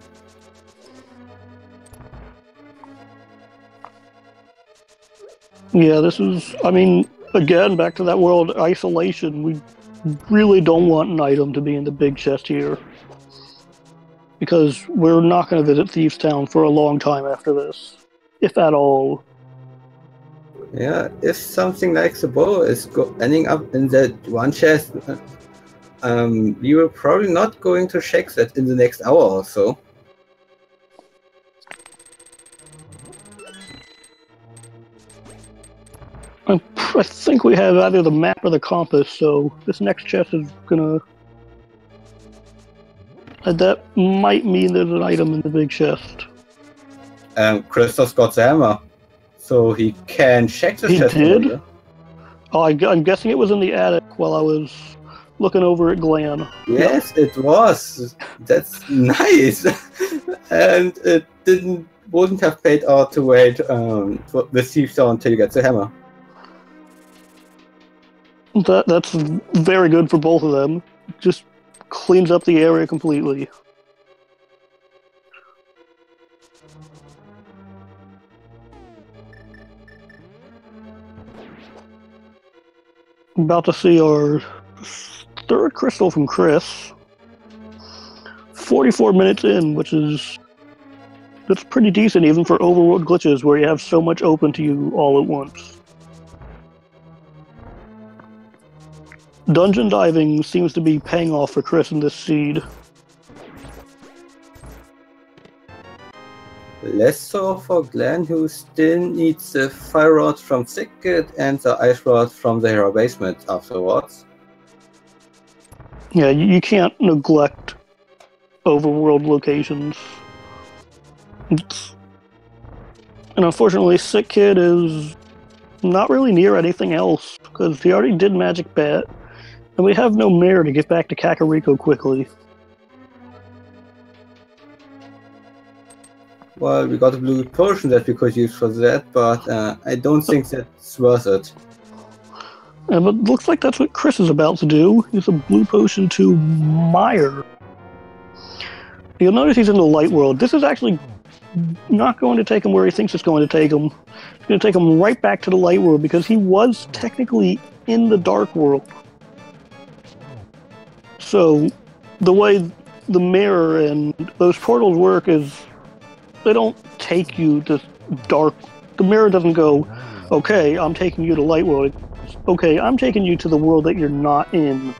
Speaker 1: Yeah, this is, I mean, again, back to that world isolation. We really don't want an item to be in the big chest here. Because we're not going to visit Thieves Town for a long time after this. If at all.
Speaker 2: Yeah, if something like the bow is ending up in that one chest, you are probably not going to check that in the next hour or so.
Speaker 1: I think we have either the map or the compass, so this next chest is gonna... that might mean there's an item in the big chest.
Speaker 2: Christos got the hammer. so he can check the
Speaker 1: He
Speaker 2: chest.
Speaker 1: did? Oh, I'm guessing it was in the attic while I was looking over at Glan.
Speaker 2: Yes, it was. That's nice. And it wouldn't have paid out to wait for the thief down until you get the hammer.
Speaker 1: That's very good for both of them. Just cleans up the area completely. About to see our third crystal from Chris. 44 minutes in, that's pretty decent even for overworld glitches where you have so much open to you all at once. Dungeon diving seems to be paying off for Chris in this seed.
Speaker 2: Less so for Glan, who still needs the fire rod from Thicket and the ice rod from the hero basement afterwards.
Speaker 1: Yeah, you can't neglect overworld locations. And unfortunately, Sick Kid is not really near anything else, because he already did Magic Bat, and we have no mare to get back to Kakariko quickly.
Speaker 2: Well, we got a blue potion that we could use for that, but I don't think that's worth it.
Speaker 1: Yeah, but looks like that's what Chris is about to do. Use a blue potion to Mire. You'll notice he's in the light world. This is actually not going to take him where he thinks it's going to take him. It's going to take him right back to the light world because he was technically in the dark world. So the way the mirror and those portals work is they don't take you to dark. The mirror doesn't go, okay, I'm taking you to light world. It's, okay, I'm taking you to the world that you're not in.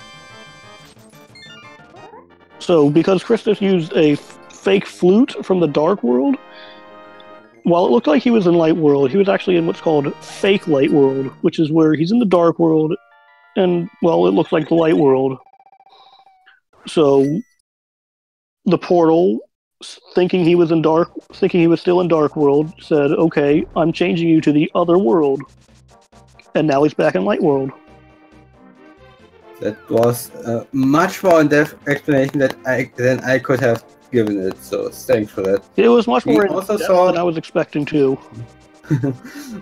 Speaker 1: So because Christos used a fake flute from the dark world, while it looked like he was in light world, he was actually in what's called fake light world, which is where he's in the dark world and, well, it looks like the light world. So the portal, thinking he was still in dark world, said, okay, I'm changing you to the other world. And now he's back in light world.
Speaker 2: That was a much more in-depth explanation than I could have given it, so thanks for that.
Speaker 1: It was much more in-depth than I was expecting to.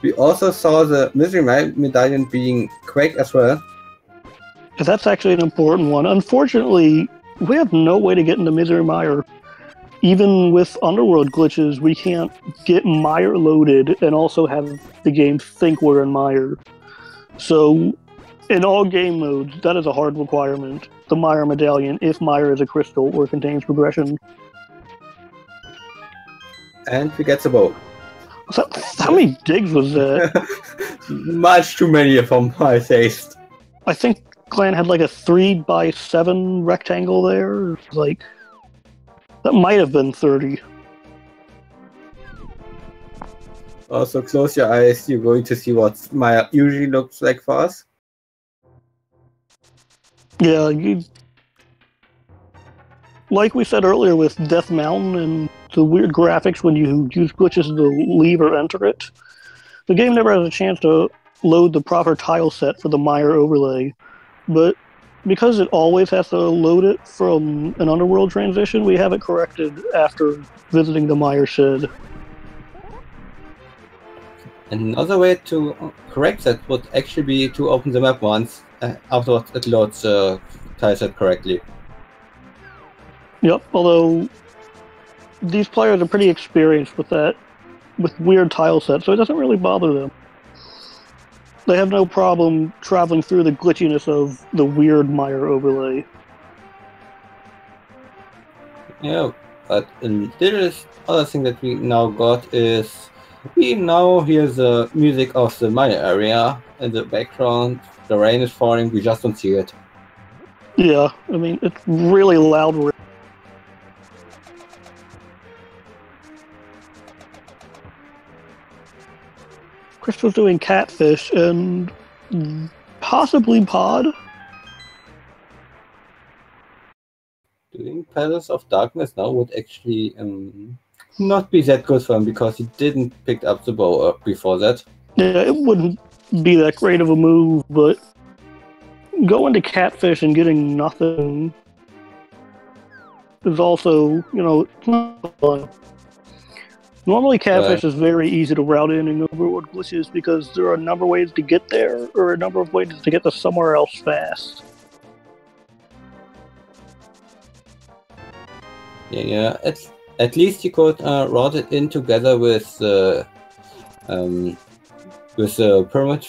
Speaker 2: We also saw the Misery Medallion being Quake as well.
Speaker 1: That's actually an important one. Unfortunately, we have no way to get into Misery Mire. Even with Underworld glitches, we can't get Mire loaded and also have the game think we're in Mire. So, in all game modes, that is a hard requirement. The Mire Medallion, if Mire is a crystal or contains progression.
Speaker 2: And we get the bow.
Speaker 1: How many digs was that?
Speaker 2: Much too many for my taste.
Speaker 1: I think Glan had like a 3x7 rectangle there. Like, that might have been 30.
Speaker 2: Also, close your eyes, you're going to see what Maya usually looks like for us.
Speaker 1: Yeah, like we said earlier with Death Mountain and the weird graphics when you use glitches to leave or enter it, the game never has a chance to load the proper tile set for the Mire overlay. But because it always has to load it from an Underworld transition, we have it corrected after visiting the Mire shed.
Speaker 2: Another way to correct that would actually be to open the map once, afterwards it loads the tile set correctly.
Speaker 1: Yep, although these players are pretty experienced with that, with weird tile sets, so it doesn't really bother them. They have no problem traveling through the glitchiness of the weird Mire overlay.
Speaker 2: Yeah, but a little other thing that we now got is we now hear the music of the Mire area in the background. The rain is falling, we just don't see it.
Speaker 1: Yeah, I mean, it's really loud rain. Chris was doing Catfish and possibly Pod.
Speaker 2: Doing Palace of Darkness now would actually not be that good for him because he didn't pick up the bow before that.
Speaker 1: Yeah, it wouldn't be that great of a move, but going to catfish and getting nothing is also, it's not fun. Normally, catfish is very easy to route in Overworld glitches because there are a number of ways to get there, or a number of ways to get to somewhere else fast.
Speaker 2: Yeah. At least you could route it in together with the pyramid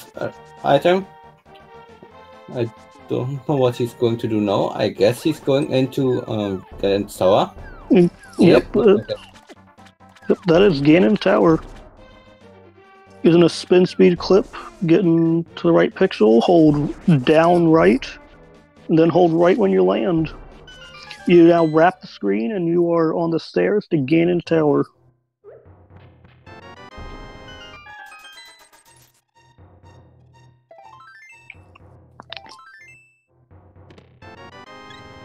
Speaker 2: item. I don't know what he's going to do now. I guess he's going into Glan's tower.
Speaker 1: Yep. That is Ganon's tower. Using a spin speed clip, getting to the right pixel, hold down right, and then hold right when you land. You now wrap the screen and you are on the stairs to Ganon's tower.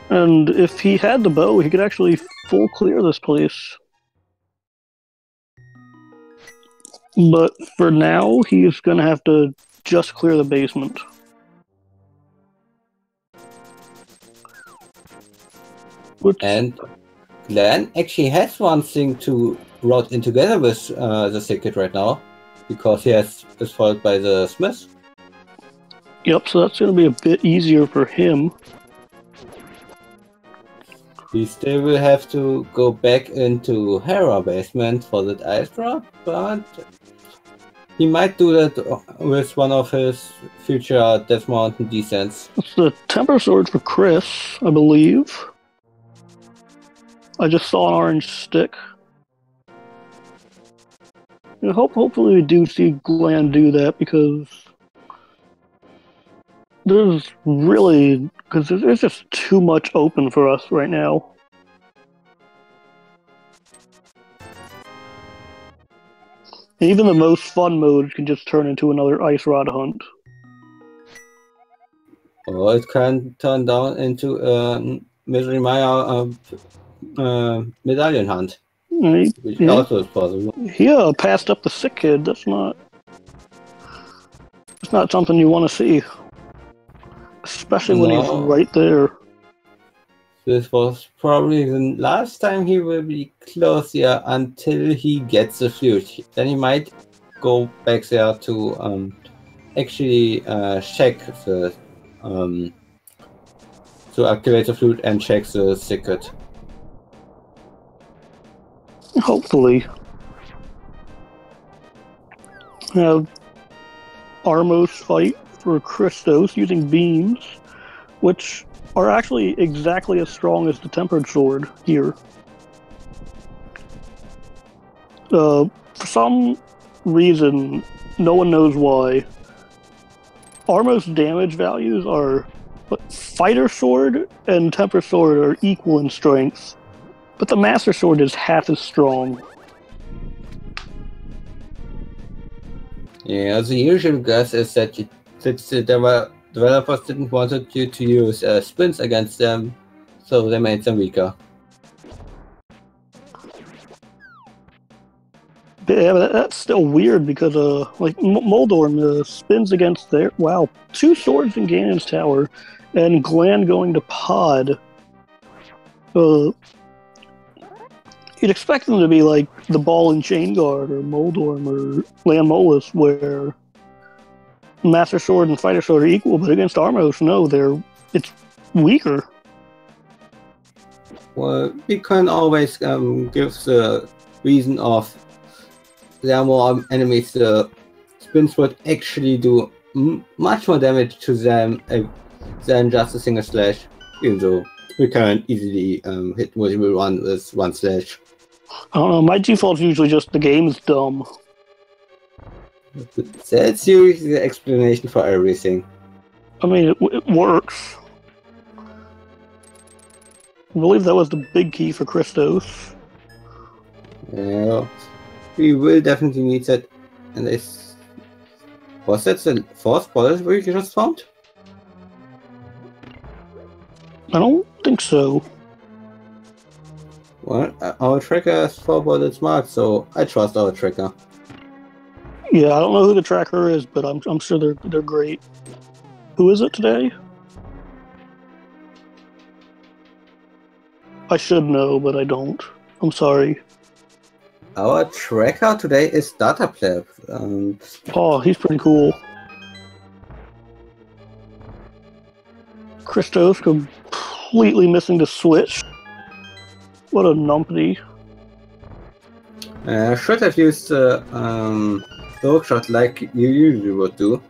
Speaker 1: And if he had the bow, he could actually full clear this place. But for now, he's going to have to just clear the basement.
Speaker 2: And Glan actually has one thing to route in together with the secret right now, because he is followed by the smith.
Speaker 1: Yep, so that's going to be a bit easier for him.
Speaker 2: He still will have to go back into Hera basement for that ice drop, but he might do that with one of his future Death Mountain descents.
Speaker 1: It's the Temper Sword for Chris, I believe. I just saw an orange stick. And hopefully we do see Glan do that, because there's just too much open for us right now. And even the most fun modes can just turn into another ice rod hunt.
Speaker 2: Or it can turn down into a Misery Maya medallion hunt. Which also is possible.
Speaker 1: He passed up the sick kid. That's not something you want to see. Especially when he's right there.
Speaker 2: This was probably the last time he will be close here until he gets the flute. Then he might go back there to actually check the to activate the flute and check the secret.
Speaker 1: Hopefully. Have Armos fight for Christos using beams, which are actually exactly as strong as the Tempered Sword here. For some reason, no one knows why, Armos damage values are... Fighter Sword and Temper Sword are equal in strength, but the Master Sword is half as strong.
Speaker 2: Yeah, the usual guess is that the developers didn't want you to use spins against them, so they made them weaker.
Speaker 1: Yeah, but that's still weird because, like, Moldorm spins against their... Wow, 2 swords in Ganon's tower, and Glan going to Pod. You'd expect them to be like the Ball and Chain Guard, or Moldorm, or Lanmolas, where Master Sword and Fighter Sword are equal, but against Armos, no, it's weaker.
Speaker 2: Well, we can always give the reason of there are more enemies. The spins would actually do much more damage to them than just a single slash, even though we can easily hit multiple one with one slash.
Speaker 1: I don't know, my default's usually just the game's dumb.
Speaker 2: That's usually the explanation for everything.
Speaker 1: I mean, it works. I believe that was the big key for Christos.
Speaker 2: Yeah, we will definitely need that. And was that the 4th bullet we just found?
Speaker 1: I don't think so.
Speaker 2: Well, our tracker is forwarded smart, so I trust our tracker.
Speaker 1: Yeah, I don't know who the tracker is, but I'm sure they're great. Who is it today? I should know, but I don't. I'm sorry.
Speaker 2: Our tracker today is DataPleb.
Speaker 1: Oh, he's pretty cool. Christos completely missing the switch. What a numpty.
Speaker 2: Should have used the dog shot like you usually would do.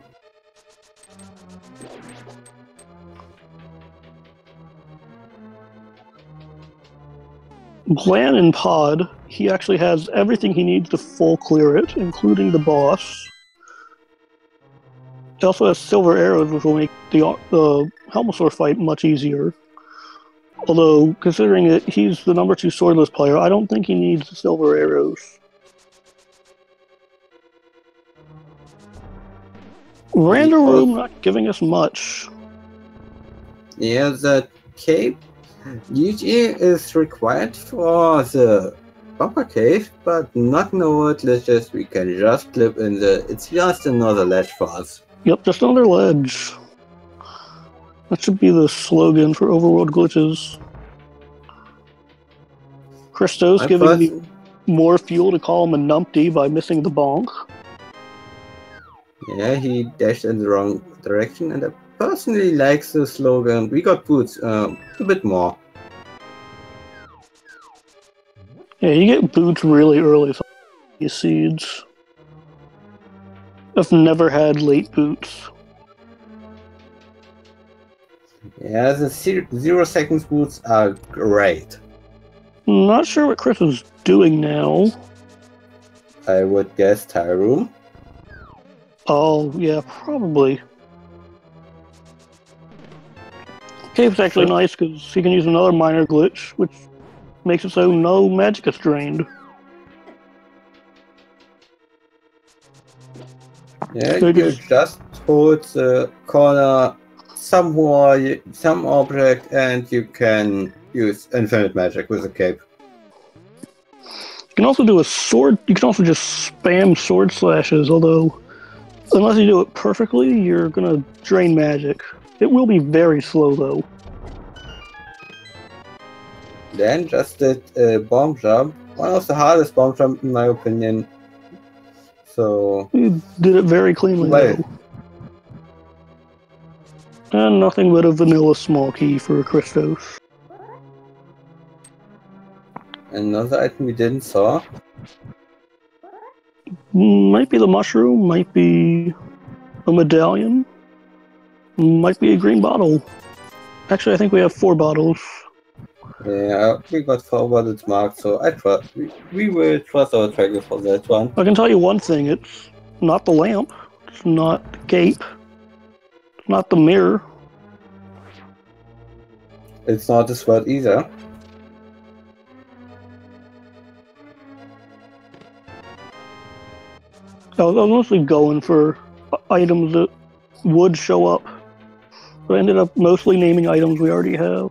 Speaker 1: Glan in Pod, he actually has everything he needs to full clear it, including the boss. He also has silver arrows, which will make the Helmosaur fight much easier. Although, considering that he's the number 2 swordless player, I don't think he needs the silver arrows. Random Room not giving us much.
Speaker 2: Yeah, the cape UG is required for the bumper cave, but not in our glitches. We can just clip in the. It's just another ledge for us.
Speaker 1: Yep, just another ledge. That should be the slogan for Overworld glitches. Christos giving me more fuel to call him a numpty by missing the bonk.
Speaker 2: Yeah, he dashed in the wrong direction, and I personally like the slogan, we got boots, a bit more.
Speaker 1: Yeah, you get boots really early for these seeds. I've never had late boots.
Speaker 2: Yeah, the 0 seconds boots are great.
Speaker 1: Not sure what Chris is doing now.
Speaker 2: I would guess tire room.
Speaker 1: Oh, yeah, probably. Cave's actually nice because he can use another minor glitch, which makes it so no magic is drained.
Speaker 2: Yeah, you just hold the corner somewhere, some object, and you can use infinite magic with a cape.
Speaker 1: You can also do a sword. You can also just spam sword slashes, although unless you do it perfectly, you're gonna drain magic. It will be very slow though.
Speaker 2: Then just did a bomb jump, one of the hardest bomb jump in my opinion. So
Speaker 1: you did it very cleanly though. And nothing but a vanilla small key for Christos.
Speaker 2: Another item we didn't saw.
Speaker 1: Might be the mushroom, might be a medallion, might be a green bottle. Actually, I think we have 4 bottles.
Speaker 2: Yeah, we got 4 bottles marked, so I trust. We will trust our tracker for that one.
Speaker 1: I can tell you one thing, it's not the lamp, it's not the cape, it's not the mirror.
Speaker 2: It's not the sword either.
Speaker 1: I was mostly going for items that would show up, but I ended up mostly naming items we already have.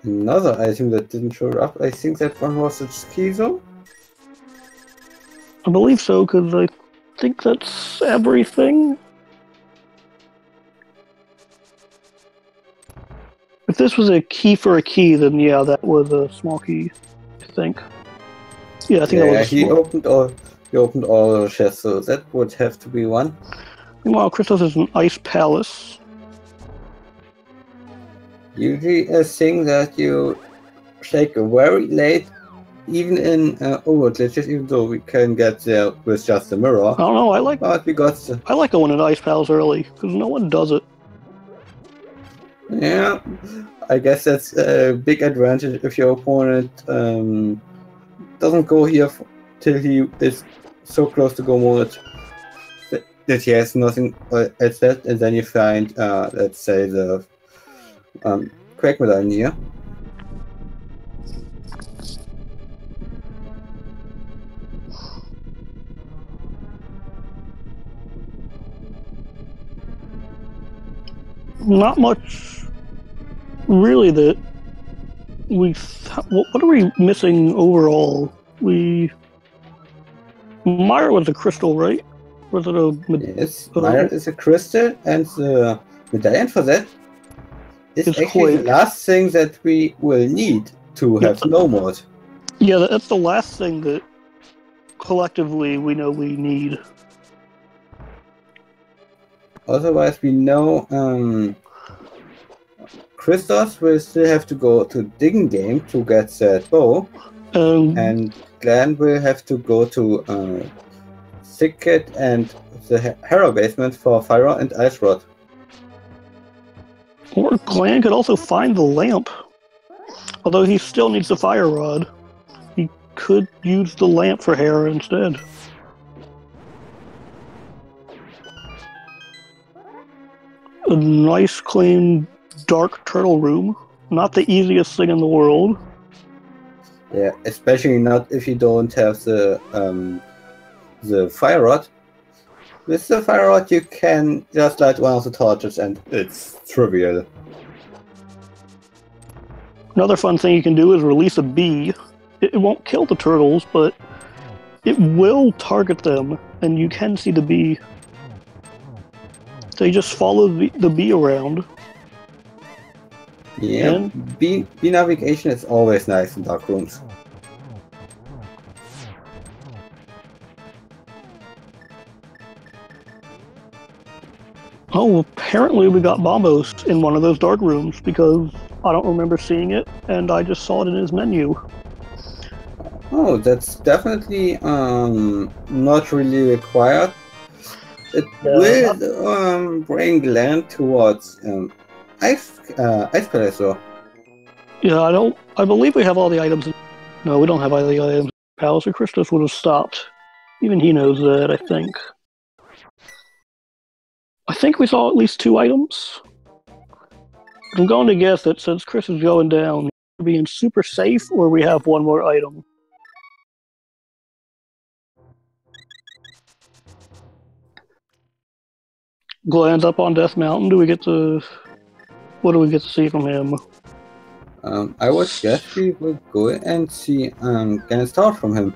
Speaker 2: Another item that didn't show up, I think that one was the schizo.
Speaker 1: I believe so, because I think that's everything. If this was a key for a key, then yeah, that was a small key, I think. Yeah, I think that was a small.
Speaker 2: He opened all the chests, so that would have to be one.
Speaker 1: Meanwhile, Christos is an ice palace.
Speaker 2: Usually a thing that you shake very late, even in Overworld glitches, even though we can get there with just the mirror.
Speaker 1: I don't know, I like going into ice palace early, because no one does it.
Speaker 2: Yeah, I guess that's a big advantage if your opponent doesn't go here till he is so close to go mode that he has nothing at that, and then you find, let's say, the Quake medallion here. Not much
Speaker 1: really that what are we missing overall? Myra was a crystal, right? Was it a...
Speaker 2: Yes, Myra is a crystal, and the medallion for that is actually the last thing that we will need to have snow mode.
Speaker 1: Yeah, that's the last thing that collectively we know we need.
Speaker 2: Otherwise, we know Christos will still have to go to digging game to get that bow, and Glan will have to go to Thicket and the Harrow basement for fire and ice rod.
Speaker 1: Or Glan could also find the lamp, although he still needs the fire rod. He could use the lamp for Hera instead. A nice, clean, dark turtle room. Not the easiest thing in the world.
Speaker 2: Yeah, especially not if you don't have the fire rod. With the fire rod, you can just light one of the torches, and it's trivial.
Speaker 1: Another fun thing you can do is release a bee. It won't kill the turtles, but it will target them, and you can see the bee. They just follow the bee around.
Speaker 2: Yeah, bee navigation is always nice in dark rooms.
Speaker 1: Oh, apparently we got Bombos in one of those dark rooms because I don't remember seeing it, and I just saw it in his menu.
Speaker 2: Oh, that's definitely not really required. It will bring Glan towards Ice Palace, though.
Speaker 1: Yeah, I believe we have all the items. No, we don't have all the items. Palace of Christos would have stopped. Even he knows that, I think. I think we saw at least 2 items. I'm going to guess that since Chris is going down, we're being super safe, or we have one more item. Glan's up on Death Mountain. What do we get to see from him?
Speaker 2: I would guess we will go and see Glan's Tower from him.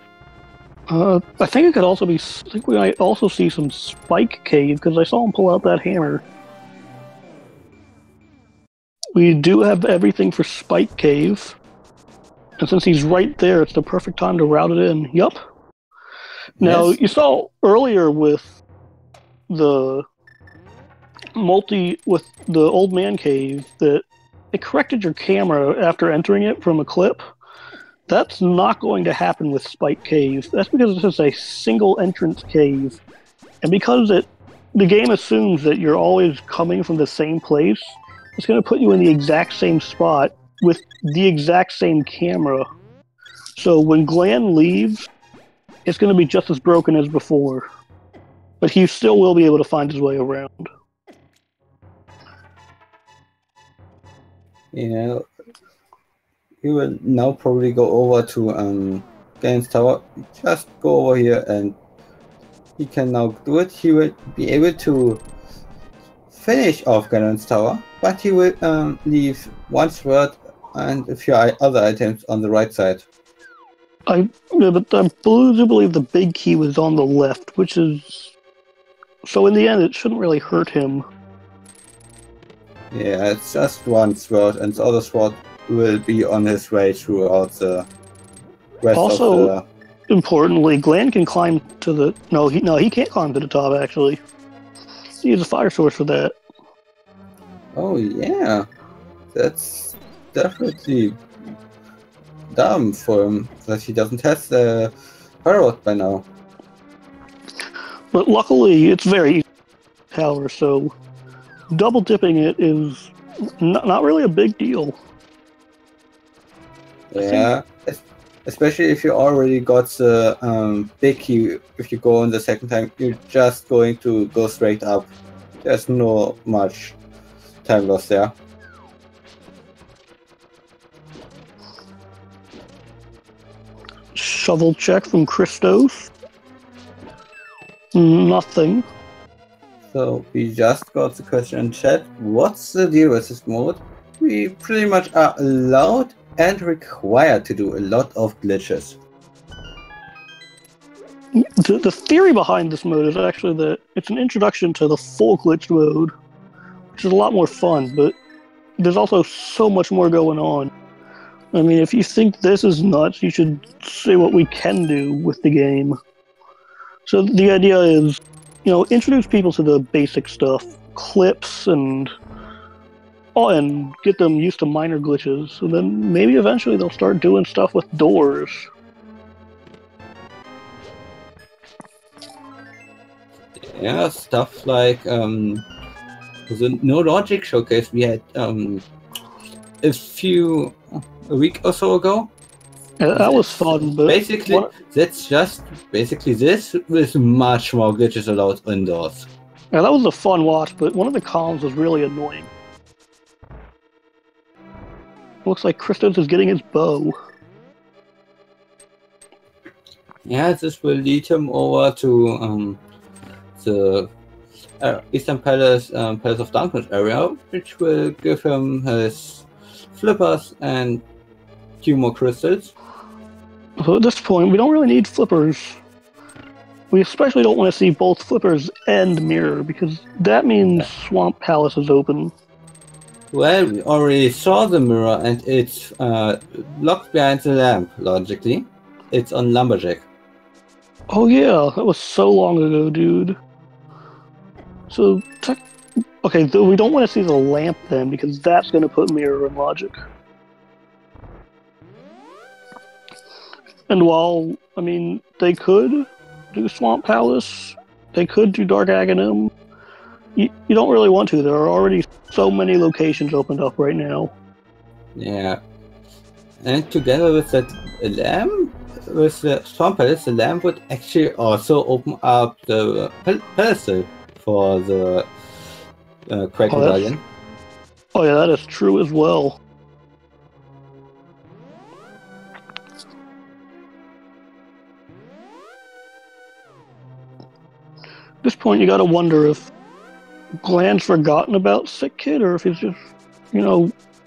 Speaker 1: I think it could also be. I think we might also see some Spike Cave because I saw him pull out that hammer. We do have everything for Spike Cave, and since he's right there, it's the perfect time to route it in. Yup. Now you saw earlier with the old man cave that it corrected your camera after entering it from a clip. That's not going to happen with Spike Cave. That's because this is a single entrance cave. And because the game assumes that you're always coming from the same place, it's going to put you in the exact same spot with the exact same camera. So when Glan leaves, it's going to be just as broken as before. But he still will be able to find his way around.
Speaker 2: Yeah. He will now probably go over to Glan's Tower. Just go over here and he can now do it. He will be able to finish off Glan's Tower, but he will leave one sword and a few other items on the right side.
Speaker 1: But I do believe the big key was on the left, which is... So in the end, it shouldn't really hurt him.
Speaker 2: Yeah, it's just one sword, and the other sword will be on his way throughout the rest of the...
Speaker 1: Importantly, Glan can climb to the... No, he can't climb to the top, actually. He needs a fire source for that.
Speaker 2: Oh, yeah. That's definitely dumb for him that he doesn't have the fire rod by now.
Speaker 1: But luckily, it's very easy to power, so double dipping it is not really a big deal.
Speaker 2: Yeah, especially if you already got the big key. If you go on the second time, you're just going to go straight up. There's no much time lost there.
Speaker 1: Shovel check from Christos. Nothing.
Speaker 2: So we just got the question in chat. What's the deal with this mode? we pretty much are allowed and required to do a lot of glitches.
Speaker 1: The theory behind this mode is actually that it's an introduction to the full glitch mode, which is a lot more fun, but there's also so much more going on. I mean, if you think this is nuts, you should see what we can do with the game. So the idea is, introduce people to the basic stuff, clips, and get them used to minor glitches, and then maybe eventually they'll start doing stuff with doors.
Speaker 2: Yeah, stuff like the No Logic showcase we had a week or so ago.
Speaker 1: Yeah, that was fun, but
Speaker 2: basically that's just basically this with much more glitches allowed indoors.
Speaker 1: Yeah, that was a fun watch, but one of the columns was really annoying. Looks like Christos is getting his bow.
Speaker 2: Yeah, this will lead him over to the Eastern Palace, Palace of Darkness area, which will give him his flippers and 2 more crystals.
Speaker 1: So at this point, we don't really need flippers. We especially don't want to see both flippers and mirror, because that means Swamp Palace is open.
Speaker 2: Well, we already saw the mirror, and it's locked behind the lamp, logically. It's on Lumberjack.
Speaker 1: Oh yeah, that was so long ago, dude. So, okay, we don't want to see the lamp then, because that's going to put mirror in logic. And while, I mean, they could do Swamp Palace, they could do Dark Aghanim, you don't really want to. There are already so many locations opened up right now.
Speaker 2: Yeah. And together with that lamp, with the Swamp Palace, the lamp would actually also open up the pedestal for the Quake Rebellion.
Speaker 1: Oh yeah, that is true as well. At this point, you gotta wonder if Glan's forgotten about Sick Kid, or if he's just,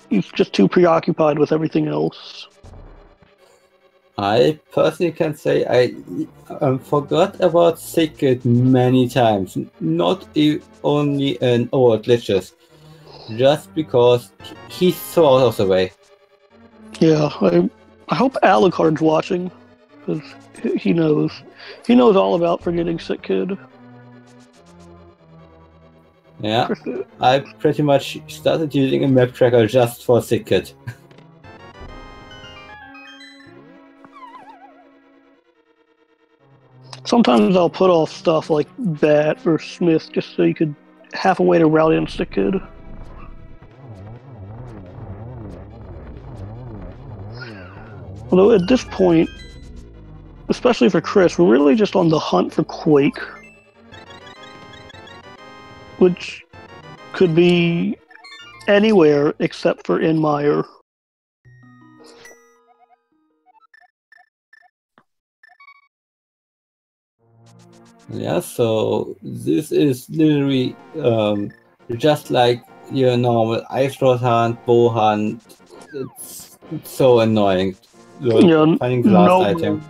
Speaker 1: he's just too preoccupied with everything else.
Speaker 2: I personally can say I forgot about Sick Kid many times, not only in Overworld glitches, just because he's so out of the way.
Speaker 1: Yeah, I hope Alucard's watching, because he knows all about forgetting Sick Kid.
Speaker 2: Yeah, I pretty much started using a map tracker just for Sick Kid.
Speaker 1: Sometimes I'll put off stuff like Bat or Smith just so you could have a way to rally on Sick Kid. Although at this point, especially for Chris, we're really just on the hunt for Quake. Which could be anywhere except for in Mire.
Speaker 2: Yeah, so this is literally just like your normal ice rod hunt, bow hunt. It's so annoying. Finding the last item.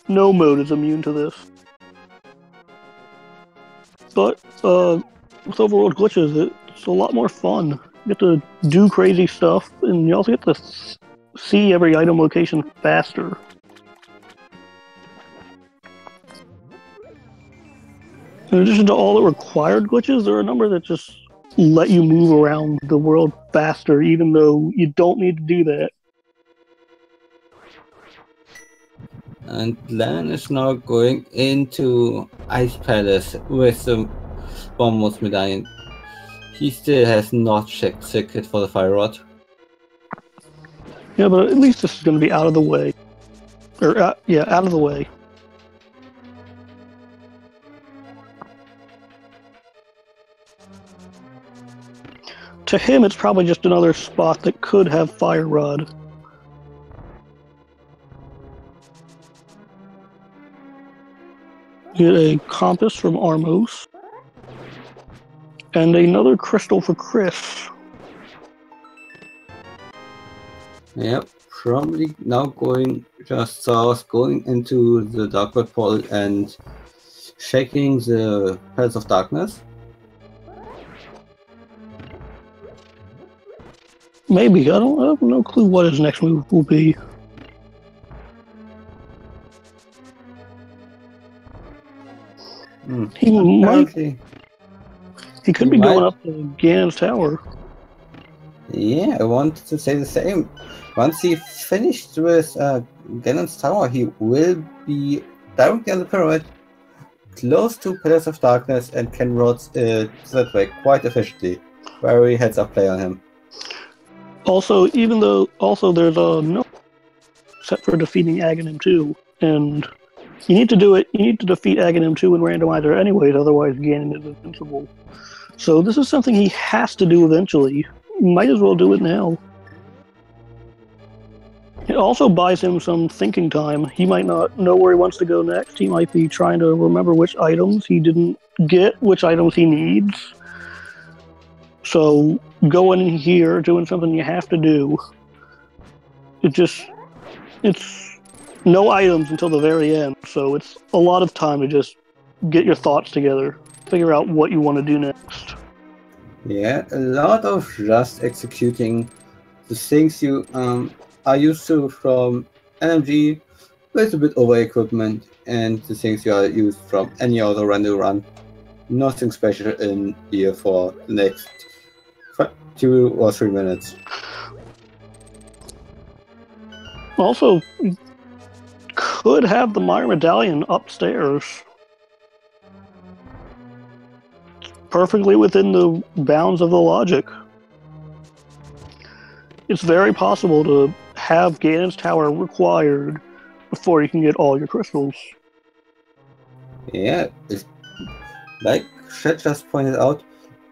Speaker 1: No mode is immune to this. But with Overworld glitches, it's a lot more fun. You get to do crazy stuff, and you also get to see every item location faster. In addition to all the required glitches, there are a number that just let you move around the world faster, even though you don't need to do that.
Speaker 2: And Glan is now going into Ice Palace with the Bombos medallion. He still has not checked Sick Kid for the Fire Rod.
Speaker 1: Yeah, but at least this is going to be out of the way. Out of the way. To him, it's probably just another spot that could have Fire Rod. Get a compass from Armos. And another crystal for Chris.
Speaker 2: Yep, probably now going just south, going into the Darkwood portal and shaking the Palace of Darkness.
Speaker 1: Maybe. I have no clue what his next move will be. He might. He could be going up to Ganon's Tower.
Speaker 2: Yeah, I wanted to say the same. Once he finished with Ganon's Tower, he will be directly on the pyramid, close to Pillars of Darkness, and can route that way quite efficiently. Very heads-up play on him.
Speaker 1: Also, there's no set for defeating Aghanim 2, and you need to do it. You need to defeat Aghanim 2 in Randomizer anyways, otherwise Ganon is invincible. So this is something he has to do eventually. Might as well do it now. It also buys him some thinking time. He might not know where he wants to go next. He might be trying to remember which items he didn't get, which items he needs. So going in here, doing something you have to do. It's no items until the very end. So it's a lot of time to just get your thoughts together, figure out what you want to do next.
Speaker 2: Yeah, a lot of just executing the things you are used to from NMG with a bit over equipment and the things you are used from any other random run. Nothing special in here for the next 2 or 3 minutes.
Speaker 1: Also, could have the Minor Medallion upstairs. Perfectly within the bounds of the logic. It's very possible to have Ganon's Tower required before you can get all your crystals.
Speaker 2: Yeah, like Shed just pointed out,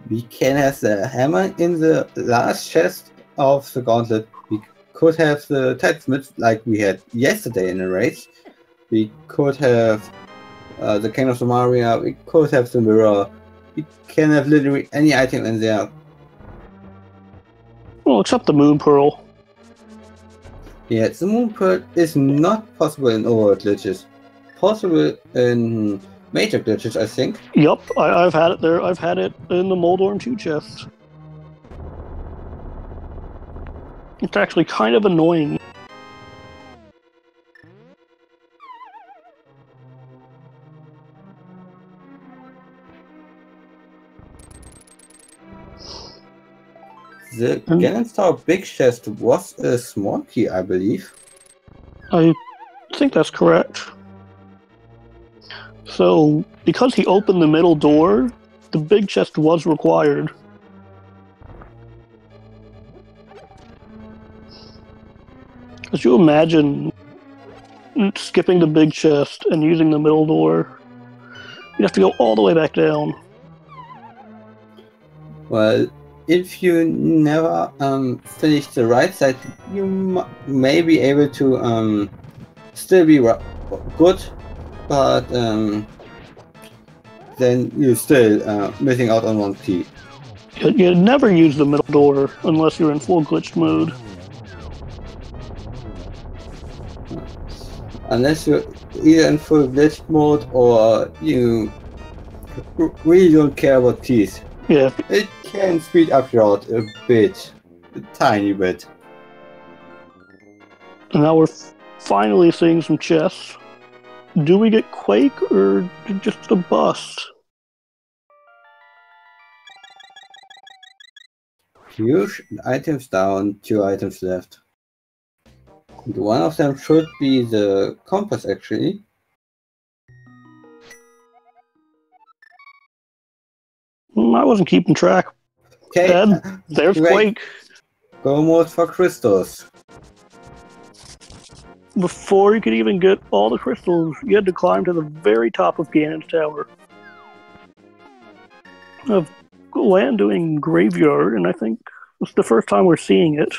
Speaker 2: we can have the hammer in the last chest of the gauntlet. We could have the Titan like we had yesterday in the race. We could have the King of Samaria. We could have the mirror. We can have literally any item in there.
Speaker 1: Well, except the Moon Pearl.
Speaker 2: Yeah, the Moon Pearl is not possible in Overworld glitches. Possible in major glitches, I think.
Speaker 1: Yup, I've had it there. I've had it in the Moldorm 2 chest. It's actually kind of annoying.
Speaker 2: The Ganon's Tower big chest was a small key, I believe.
Speaker 1: I think that's correct. So, because he opened the middle door, the big chest was required. Could you imagine skipping the big chest and using the middle door? You'd have to go all the way back down.
Speaker 2: Well, if you never finish the right side, you may be able to still be good, but then you're still missing out on one key.
Speaker 1: You never use the middle door unless you're in full glitched mode.
Speaker 2: Unless you're either in full glitched mode or you really don't care about keys.
Speaker 1: Yeah.
Speaker 2: It can speed up your route a bit, a tiny bit.
Speaker 1: And now we're finally seeing some chests. Do we get Quake or just a bust?
Speaker 2: Huge items down, 2 items left. And one of them should be the compass, actually.
Speaker 1: I wasn't keeping track.
Speaker 2: Okay,
Speaker 1: Dad, there's Quake.
Speaker 2: Go mode for Christos.
Speaker 1: Before you could even get all the crystals, you had to climb to the very top of Ganon's Tower. Of Glan doing Graveyard, and I think it's the first time we're seeing it.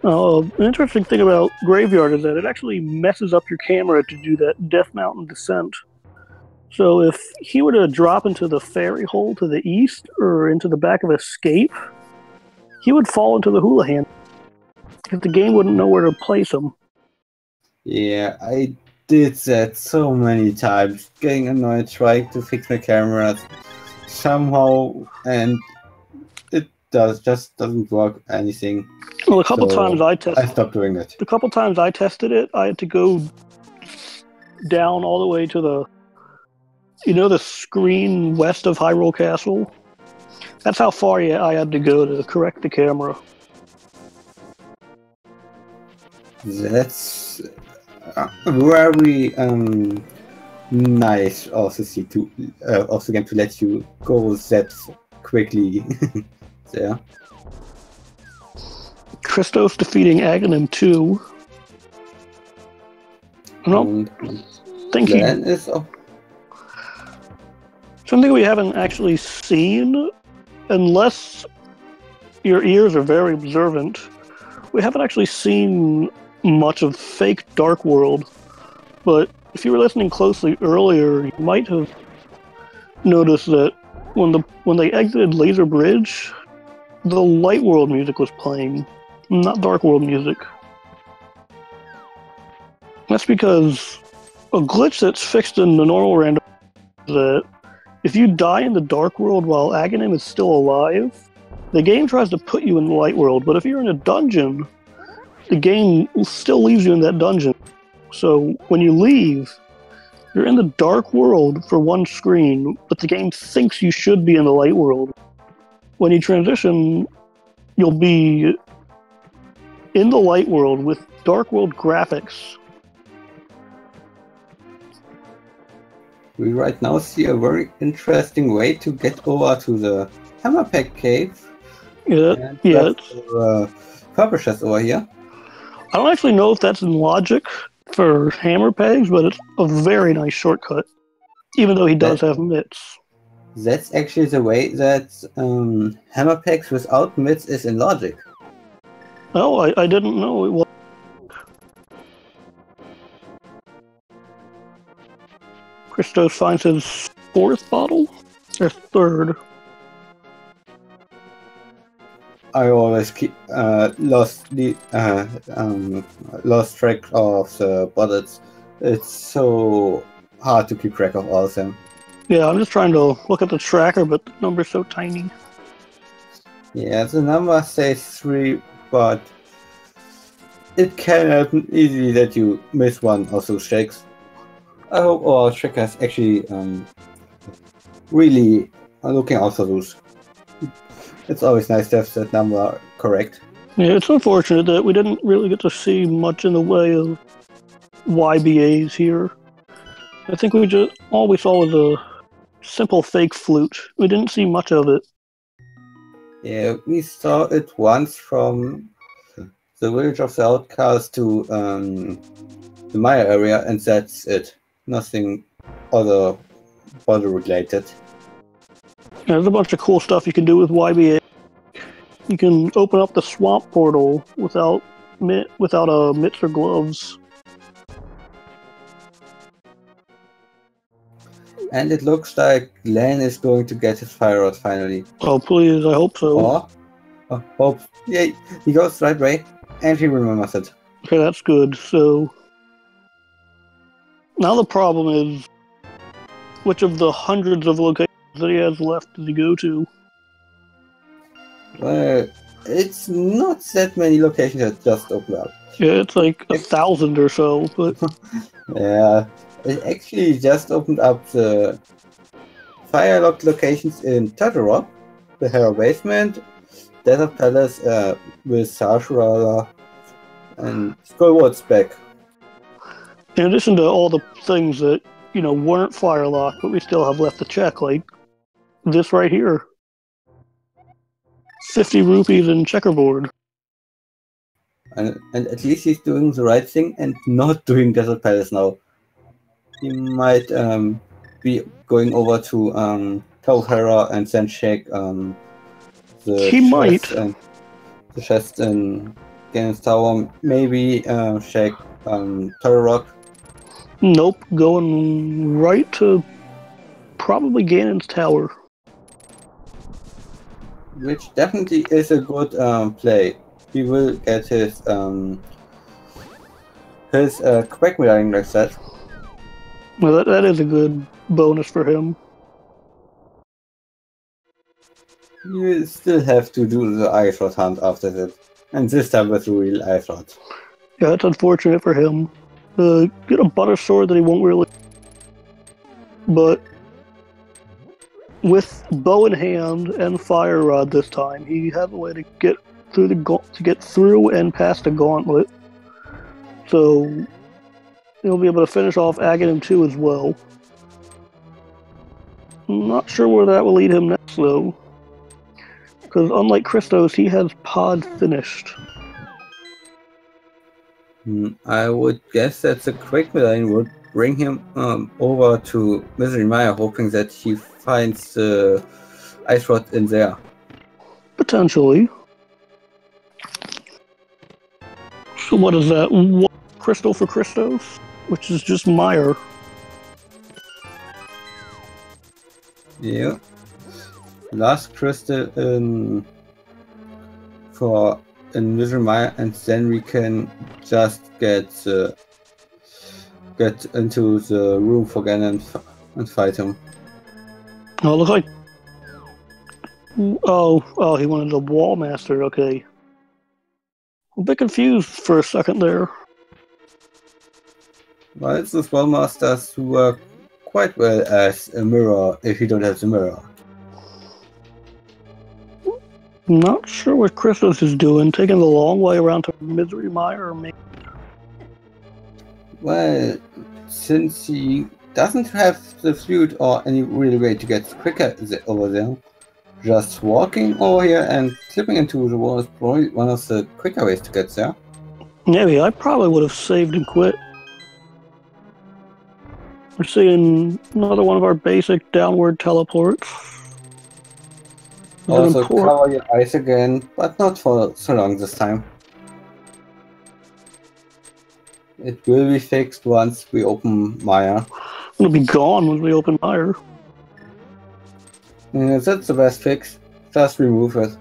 Speaker 1: An interesting thing about Graveyard is that it actually messes up your camera to do that Death Mountain descent. So if he were to drop into the fairy hole to the east, or into the back of Escape, he would fall into the Houlihan. If the game wouldn't know where to place them.
Speaker 2: Yeah, I did that so many times, getting annoyed trying to fix my cameras somehow, and it just doesn't work anything.
Speaker 1: Well, a couple times I
Speaker 2: stopped doing it.
Speaker 1: The couple times I tested it, I had to go down all the way to the screen west of Hyrule Castle. That's how far I had to go to correct the camera.
Speaker 2: That's very nice also again to let you go that quickly there.
Speaker 1: Christos defeating Aghanim 2. No, think
Speaker 2: Glan is up.
Speaker 1: Something we haven't actually seen, unless your ears are very observant. We haven't actually seen much of fake Dark World, but if you were listening closely earlier, you might have noticed that when they exited Laser Bridge, the Light World music was playing, not Dark World music. That's because a glitch that's fixed in the normal random is that if you die in the Dark World while Aghanim is still alive, the game tries to put you in the Light World, but if you're in a dungeon, the game still leaves you in that dungeon. So when you leave, you're in the Dark World for one screen, but the game thinks you should be in the Light World. When you transition, you'll be in the Light World with Dark World graphics.
Speaker 2: We right now see a very interesting way to get over to the Hammerpack Cave.
Speaker 1: Yeah.
Speaker 2: Publishers over here.
Speaker 1: I don't actually know if that's in logic for hammer pegs, but it's a very nice shortcut, even though he does have mitts.
Speaker 2: That's actually the way that hammer pegs without mitts is in logic.
Speaker 1: Oh, I didn't know it was. Christos finds his fourth bottle? Or third?
Speaker 2: I always lost track of the bottles. It's so hard to keep track of all of them.
Speaker 1: Yeah, I'm just trying to look at the tracker, but the number's so tiny.
Speaker 2: Yeah, the number says 3, but it can happen easily that you miss one of those shakes. I hope our trackers actually really are looking out for those. It's always nice to have that number correct.
Speaker 1: Yeah, it's unfortunate that we didn't really get to see much in the way of YBAs here. I think all we saw was a simple fake flute. We didn't see much of it.
Speaker 2: Yeah, we saw it once from the village of the outcast to the Maya area, and that's it. Nothing other bottle related.
Speaker 1: Yeah, there's a bunch of cool stuff you can do with YBA. You can open up the swamp portal without mitts or gloves.
Speaker 2: And it looks like Glan is going to get his fire rod finally.
Speaker 1: Oh please, I hope so.
Speaker 2: Hope. Yeah, he goes the right way, and he remembers it.
Speaker 1: Okay, that's good. So now the problem is, which of the hundreds of locations that he has left does he go to?
Speaker 2: Well, it's not that many locations that just opened up.
Speaker 1: Yeah, it's like 1,000 or so, but...
Speaker 2: Yeah, it actually just opened up the fire-locked locations in Totoro, the Hero Basement, Desert Palace with Sashura, and Skullward's back.
Speaker 1: In addition to all the things that, weren't fire-locked, but we still have left to check, like this right here. 50 rupees in checkerboard.
Speaker 2: And at least he's doing the right thing and not doing Desert Palace now. He might be going over to Tauhara and then check the chest in Ganon's Tower. Maybe check Turtle
Speaker 1: Nope, going right to probably Ganon's Tower.
Speaker 2: Which definitely is a good play. he will get his quick medallion like that.
Speaker 1: Well, that is a good bonus for him.
Speaker 2: You still have to do the ice rod hunt after that, and this time with the real ice rod.
Speaker 1: Yeah, it's unfortunate for him. Get a butter sword that he won't really. But with bow in hand and fire rod this time, he has a way to get through and past the gauntlet. So he'll be able to finish off Aghanim 2 as well. I'm not sure where that will lead him next though, because unlike Christos, he has pod finished.
Speaker 2: I would guess that the quick medallion would bring him over to Misery Mire, hoping that he finds the ice rod in there.
Speaker 1: Potentially. So what is that? One crystal for Christos? Which is just Mire.
Speaker 2: Yeah. Last crystal in Misery Mire, and then we can just get into the room for Glan and fight him.
Speaker 1: Oh, it looks like. Oh, he wanted the Wall Master. Okay. I'm a bit confused for a second there.
Speaker 2: Well, it's the Spell Masters who work quite well as a mirror if you don't have the mirror.
Speaker 1: Not sure what Christos is doing, taking the long way around to Misery Mire or maybe.
Speaker 2: Well, since he doesn't have the flute or any real way to get quicker over there, just walking over here and slipping into the wall is probably one of the quicker ways to get there.
Speaker 1: Maybe I probably would have saved and quit. We're seeing another one of our basic downward teleports.
Speaker 2: Also cover your eyes again, but not for so long this time. It will be fixed once we open Mire.
Speaker 1: It'll be gone when we open Mire.
Speaker 2: Yeah, that's the best fix. Just remove it.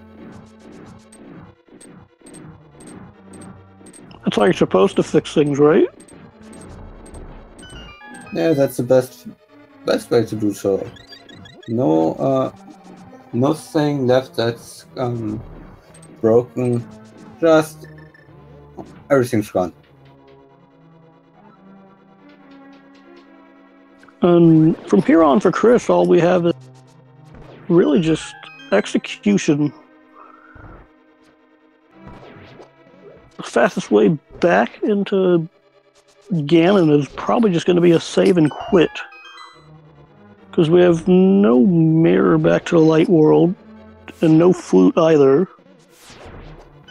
Speaker 1: That's how you're supposed to fix things, right?
Speaker 2: Yeah, that's the best way to do so. No, nothing left that's broken. Just everything's gone.
Speaker 1: And from here on for Chris, all we have is really just execution. The fastest way back into Ganon is probably just going to be a save and quit. Because we have no mirror back to the light world, and no flute either.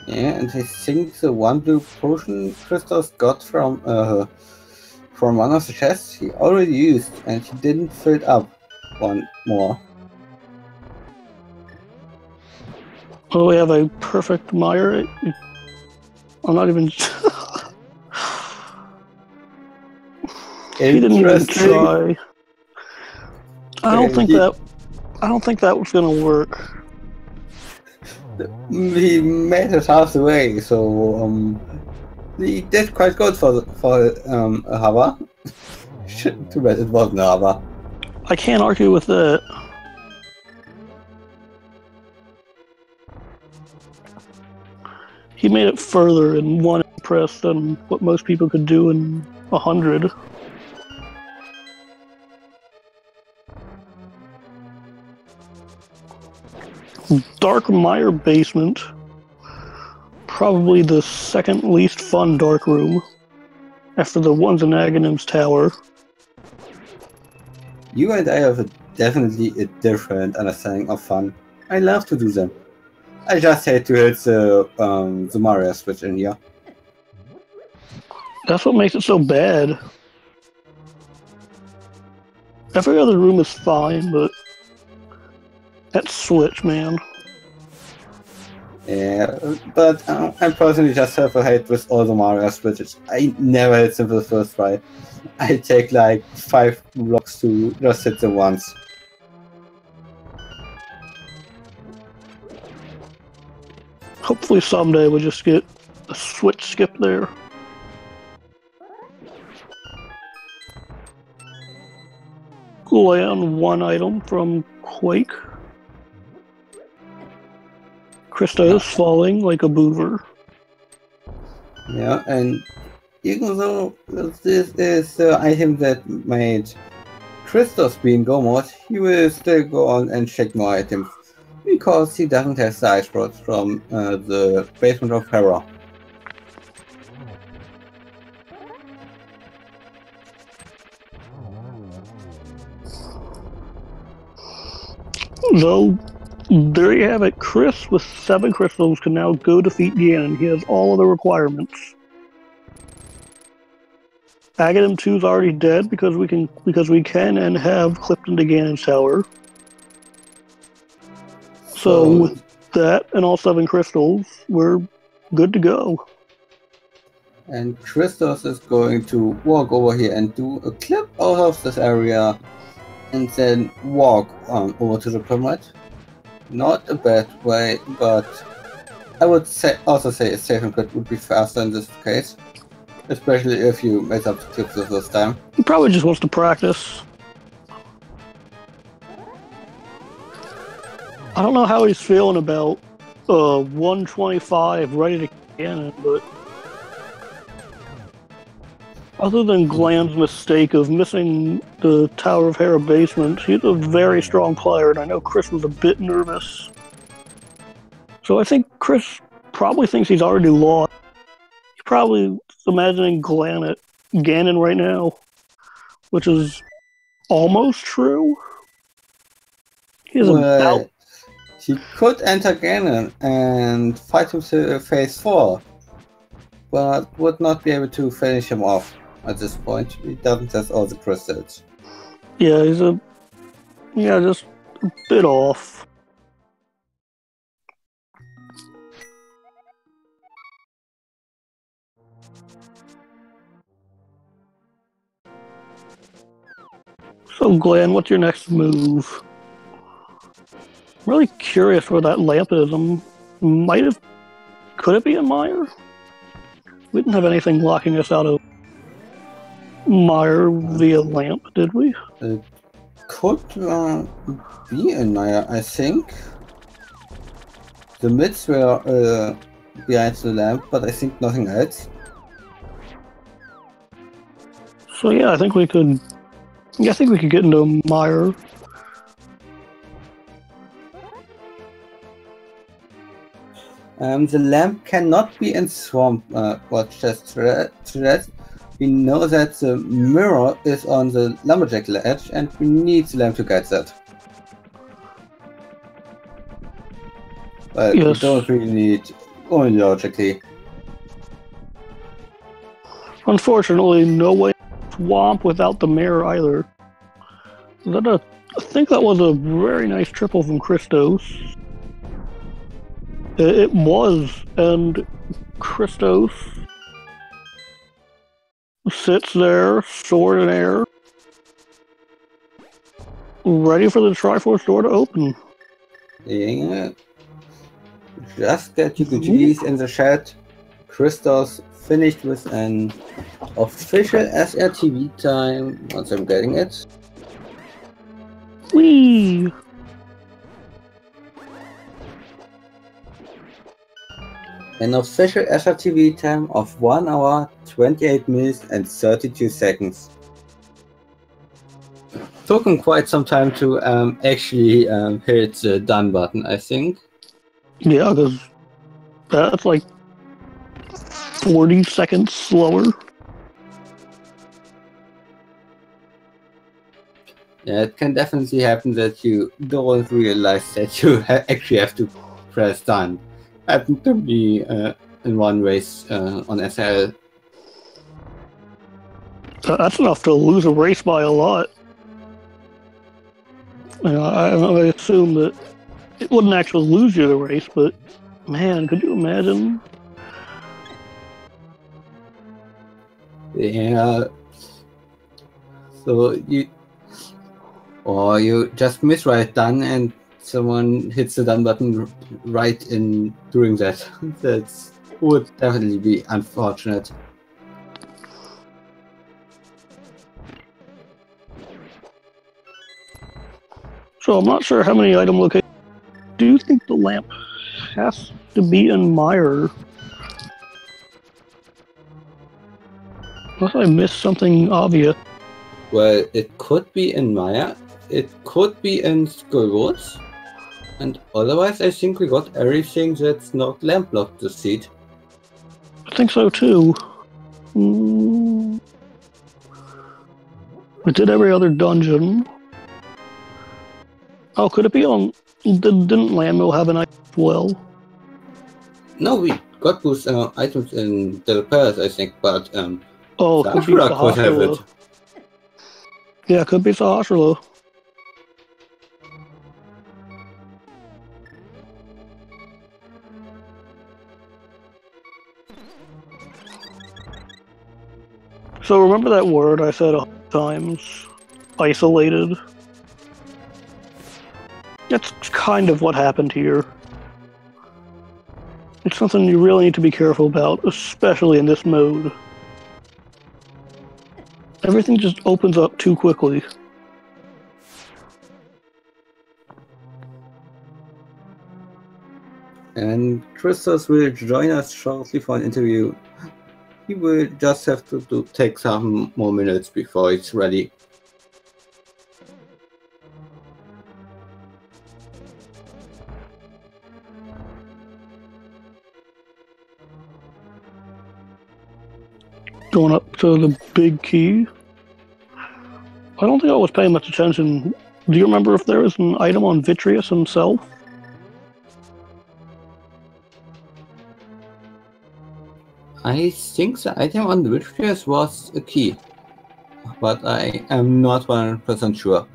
Speaker 2: Yeah, and I think the one blue potion Christos got from one of the chests he already used, and he didn't fill it up one more.
Speaker 1: Oh, we have a perfect Mire. I'm not even. He didn't even try. I don't think that was gonna work.
Speaker 2: He made it half the way, so he did quite good for a hover. Too bad it wasn't a hover.
Speaker 1: I can't argue with that. He made it further in one press than what most people could do in 100. Dark Mire Basement. Probably the second least fun dark room. After the ones in Aghanim's Tower.
Speaker 2: You and I have definitely a different understanding of fun. I love to do them. I just hate to hit the Mario switch in here.
Speaker 1: That's what makes it so bad. Every other room is fine, but that switch, man.
Speaker 2: Yeah, but I personally just have a hate with all the Mario switches. I never hit them for the first try. I take like 5 blocks to just hit them once.
Speaker 1: hopefully someday we'll just get a switch skip there. Glan, one item from Quake. Christos falling like a boover.
Speaker 2: Yeah, and even though this is the item that made Christos being go mode, he will still go on and check more items because he doesn't have side roads from the basement of Hera.
Speaker 1: So, there you have it. Chris, with 7 crystals, can now go defeat Ganon. He has all of the requirements. Aghanim 2 is already dead because we can and have clipped into Ganon's tower. So with that and all 7 crystals, we're good to go.
Speaker 2: And Christos is going to walk over here and do a clip out of this area and then walk over to the pyramid. Not a bad way, but I would also say a safe and good would be faster in this case. Especially if you mess up the clips the first time.
Speaker 1: He probably just wants to practice. I don't know how he's feeling about 125 ready to cannon, but other than Glan's mistake of missing the Tower of Hera basement, he's a very strong player, and I know Chris was a bit nervous. So I think Chris probably thinks he's already lost. He's probably imagining Glan at Ganon right now, which is almost true. He
Speaker 2: could enter Ganon and fight him to phase 4, but would not be able to finish him off at this point. He doesn't have all the crystals.
Speaker 1: Yeah, he's just a bit off. So, Glan, what's your next move? I'm really curious where that lamp is. Could it be in Mire? We didn't have anything locking us out of Mire via lamp, did we?
Speaker 2: It could be in Mire, I think. The mids were behind the lamp, but I think nothing else.
Speaker 1: So yeah, I think we could get into Mire.
Speaker 2: The lamp cannot be in Swamp, but just that we know that the mirror is on the Lumberjack ledge and we need the lamp to get that. But yes. We don't really need only logically.
Speaker 1: Unfortunately, no way to Swamp without the mirror either. I think that was a very nice triple from Christos. It was, and Christos sits there, sword in air, ready for the Triforce door to open.
Speaker 2: Yeah. Just get UGGs in the chat. Christos finished with an official SRTV time, once I'm getting it.
Speaker 1: Whee!
Speaker 2: An official SRTV time of 1 hour, 28 minutes and 32 seconds. Took him quite some time to actually hit the done button, I think.
Speaker 1: Yeah, because that's like 40 seconds slower.
Speaker 2: Yeah, it can definitely happen that you don't realize that you actually have to press done. Happened to me in one race on SL.
Speaker 1: That's enough to lose a race by a lot. I assume that it wouldn't actually lose you the race, but man, could you imagine?
Speaker 2: Yeah. So you just miswrite done and someone hits the done button right in doing that. That would definitely be unfortunate.
Speaker 1: So I'm not sure how many item locations. Do you think the lamp has to be in Mire? Unless I missed something obvious.
Speaker 2: Well, it could be in Maya, it could be in Skullwoods, and otherwise I think we got everything that's not lamp-locked this seed.
Speaker 1: I think so too. I did every other dungeon. Oh, could it be on... Didn't Landmill have an item as well?
Speaker 2: No, we got those items in the Palace, I think, but
Speaker 1: oh, could be
Speaker 2: Sahasrahla could have it.
Speaker 1: Yeah, could be Sahasrahla. So remember that word I said 100 times? Isolated? That's kind of what happened here. It's something you really need to be careful about, especially in this mode. Everything just opens up too quickly.
Speaker 2: And Christos will join us shortly for an interview. He will just have to take some more minutes before it's ready.
Speaker 1: Going up to the big key. I don't think I was paying much attention. Do you remember if there was an item on Vitreous himself?
Speaker 2: I think the item on the Vitreous was a key, but I am not 100% sure.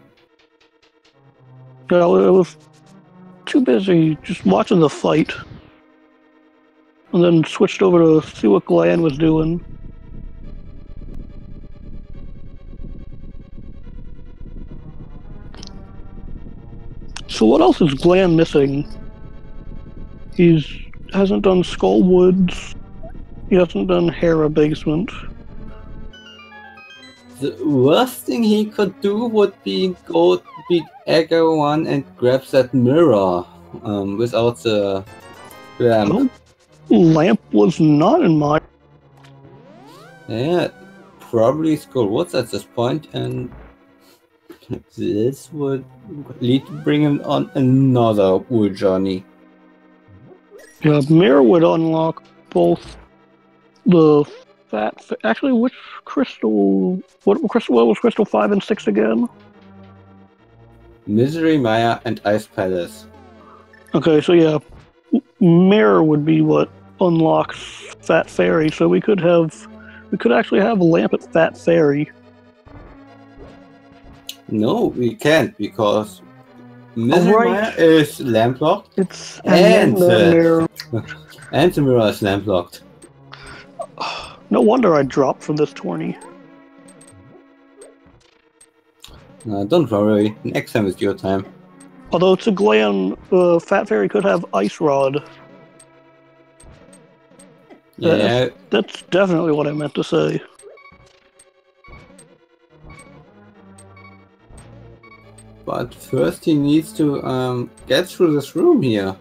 Speaker 1: Yeah, I was too busy just watching the fight. And then switched over to see what Glan was doing. So what else is Glan missing? Hasn't done Skullwoods. He hasn't done Hera Basement.
Speaker 2: The worst thing he could do would be go beat Eggo 1 and grab that mirror without the lamp.
Speaker 1: Oh, lamp was not in my...
Speaker 2: Yeah, probably Skullwoods at this point, and this would lead to bring him on another wool journey.
Speaker 1: Yeah, mirror would unlock both the fat... Actually, which crystal... What was Crystal 5 and 6 again?
Speaker 2: Misery, Maya, and Ice Palace.
Speaker 1: Okay, so yeah, mirror would be what unlocks Fat Fairy, so we could actually have a lamp at Fat Fairy.
Speaker 2: No, we can't, because Misery Maya is lamp locked.
Speaker 1: And the mirror.
Speaker 2: And the mirror is lamp locked.
Speaker 1: No wonder I dropped from this tourney.
Speaker 2: Don't worry, next time is your time.
Speaker 1: Although to Glan, Fat Fairy could have Ice Rod.
Speaker 2: Yeah.
Speaker 1: That's definitely what I meant to say.
Speaker 2: But first he needs to get through this room here.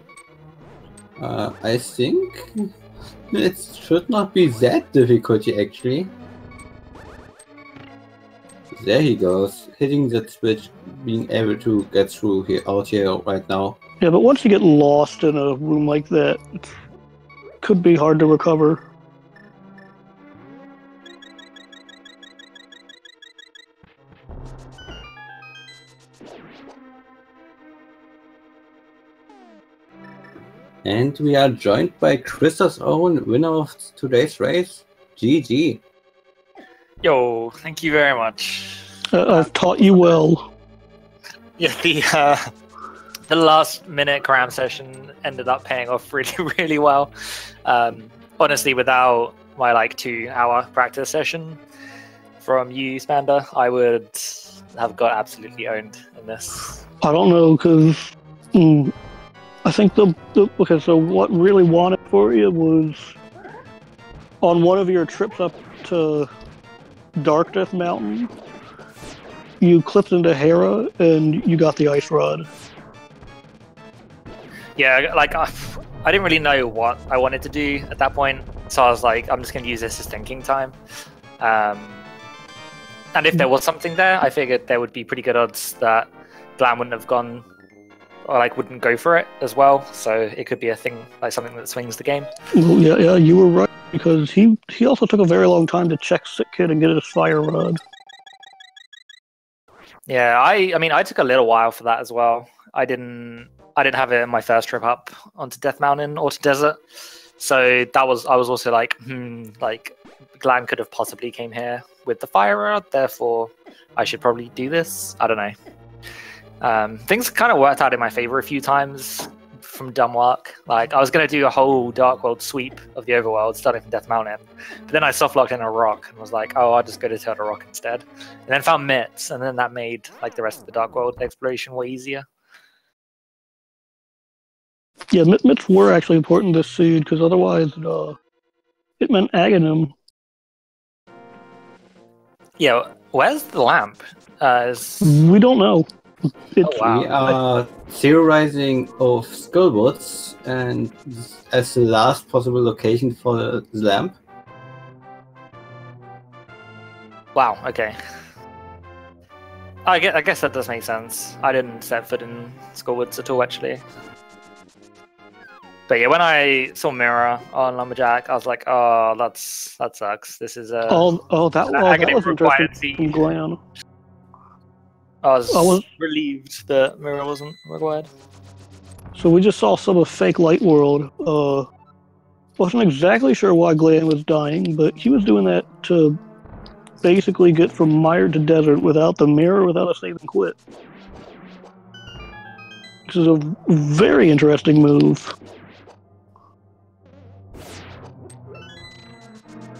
Speaker 2: I think it should not be that difficulty actually. There he goes, hitting that switch, being able to get through here, out here right now.
Speaker 1: Yeah, but once you get lost in a room like that, it could be hard to recover.
Speaker 2: And we are joined by ChristosOwen, winner of today's race. GG.
Speaker 3: Yo, thank you very much.
Speaker 1: I've taught you well.
Speaker 3: Yeah, the last minute cram session ended up paying off really, really well. Honestly, without my 2-hour practice session from you, Spanda, I would have got absolutely owned in this.
Speaker 1: I don't know, because I think okay, so what really won it for you was on one of your trips up to Dark Death Mountain, you clipped into Hera and you got the ice rod.
Speaker 3: Yeah, like I didn't really know what I wanted to do at that point, so I was like, I'm just going to use this as thinking time. And if there was something there, I figured there would be pretty good odds that Glan wouldn't have gone, or like wouldn't go for it as well. So it could be a thing, like something that swings the game.
Speaker 1: Well, yeah, you were right, because he also took a very long time to check Sick Kid and get his fire rod.
Speaker 3: Yeah, I mean, I took a little while for that as well. I didn't have it in my first trip up onto Death Mountain or to Desert, so I was also like, like Glan could have possibly came here with the fire rod, therefore I should probably do this. I don't know. Things kind of worked out in my favor a few times from dumb luck. Like I was going to do a whole Dark World sweep of the Overworld starting from Death Mountain, but then I soft-locked in a rock and was like, oh, I'll just go to Turtle Rock instead, and then found Mitts, and then that made like the rest of the Dark World exploration way easier.
Speaker 1: Yeah, Mitts were actually important this seed, because otherwise it meant Aghanim.
Speaker 3: Yeah, where's the lamp?
Speaker 1: We don't know.
Speaker 2: Wow. We are theorizing of Skullwoods, and as the last possible location for the lamp.
Speaker 3: Wow, okay. I guess that does make sense. I didn't set foot in Skullwoods at all, actually. But yeah, when I saw Mirror on Lumberjack, I was like, "Oh, that sucks. This is a
Speaker 1: that was interesting. Glan.
Speaker 3: I was relieved that Mirror wasn't required.
Speaker 1: So we just saw some of Fake Light World. Wasn't exactly sure why Glan was dying, but he was doing that to basically get from Mire to Desert without the mirror, without a save and quit. This is a very interesting move.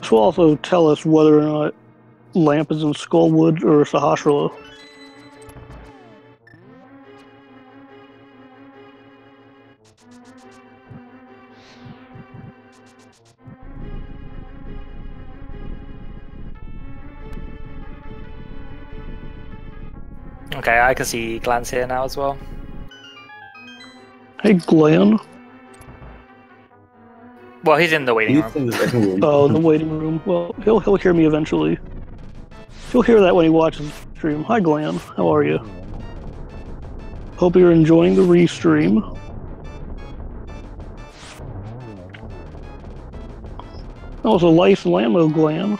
Speaker 1: This will also tell us whether or not Lamp is in Skullwoods or Sahasrahla.
Speaker 3: Okay, I can see Glan's here now as well.
Speaker 1: Hey, Glan.
Speaker 3: Well, he's in the waiting room.
Speaker 1: Oh, the waiting room. Well, he'll hear me eventually. He'll hear that when he watches the stream. Hi, Glan. How are you? Hope you're enjoying the restream. That was a Lice Lamo, Glan.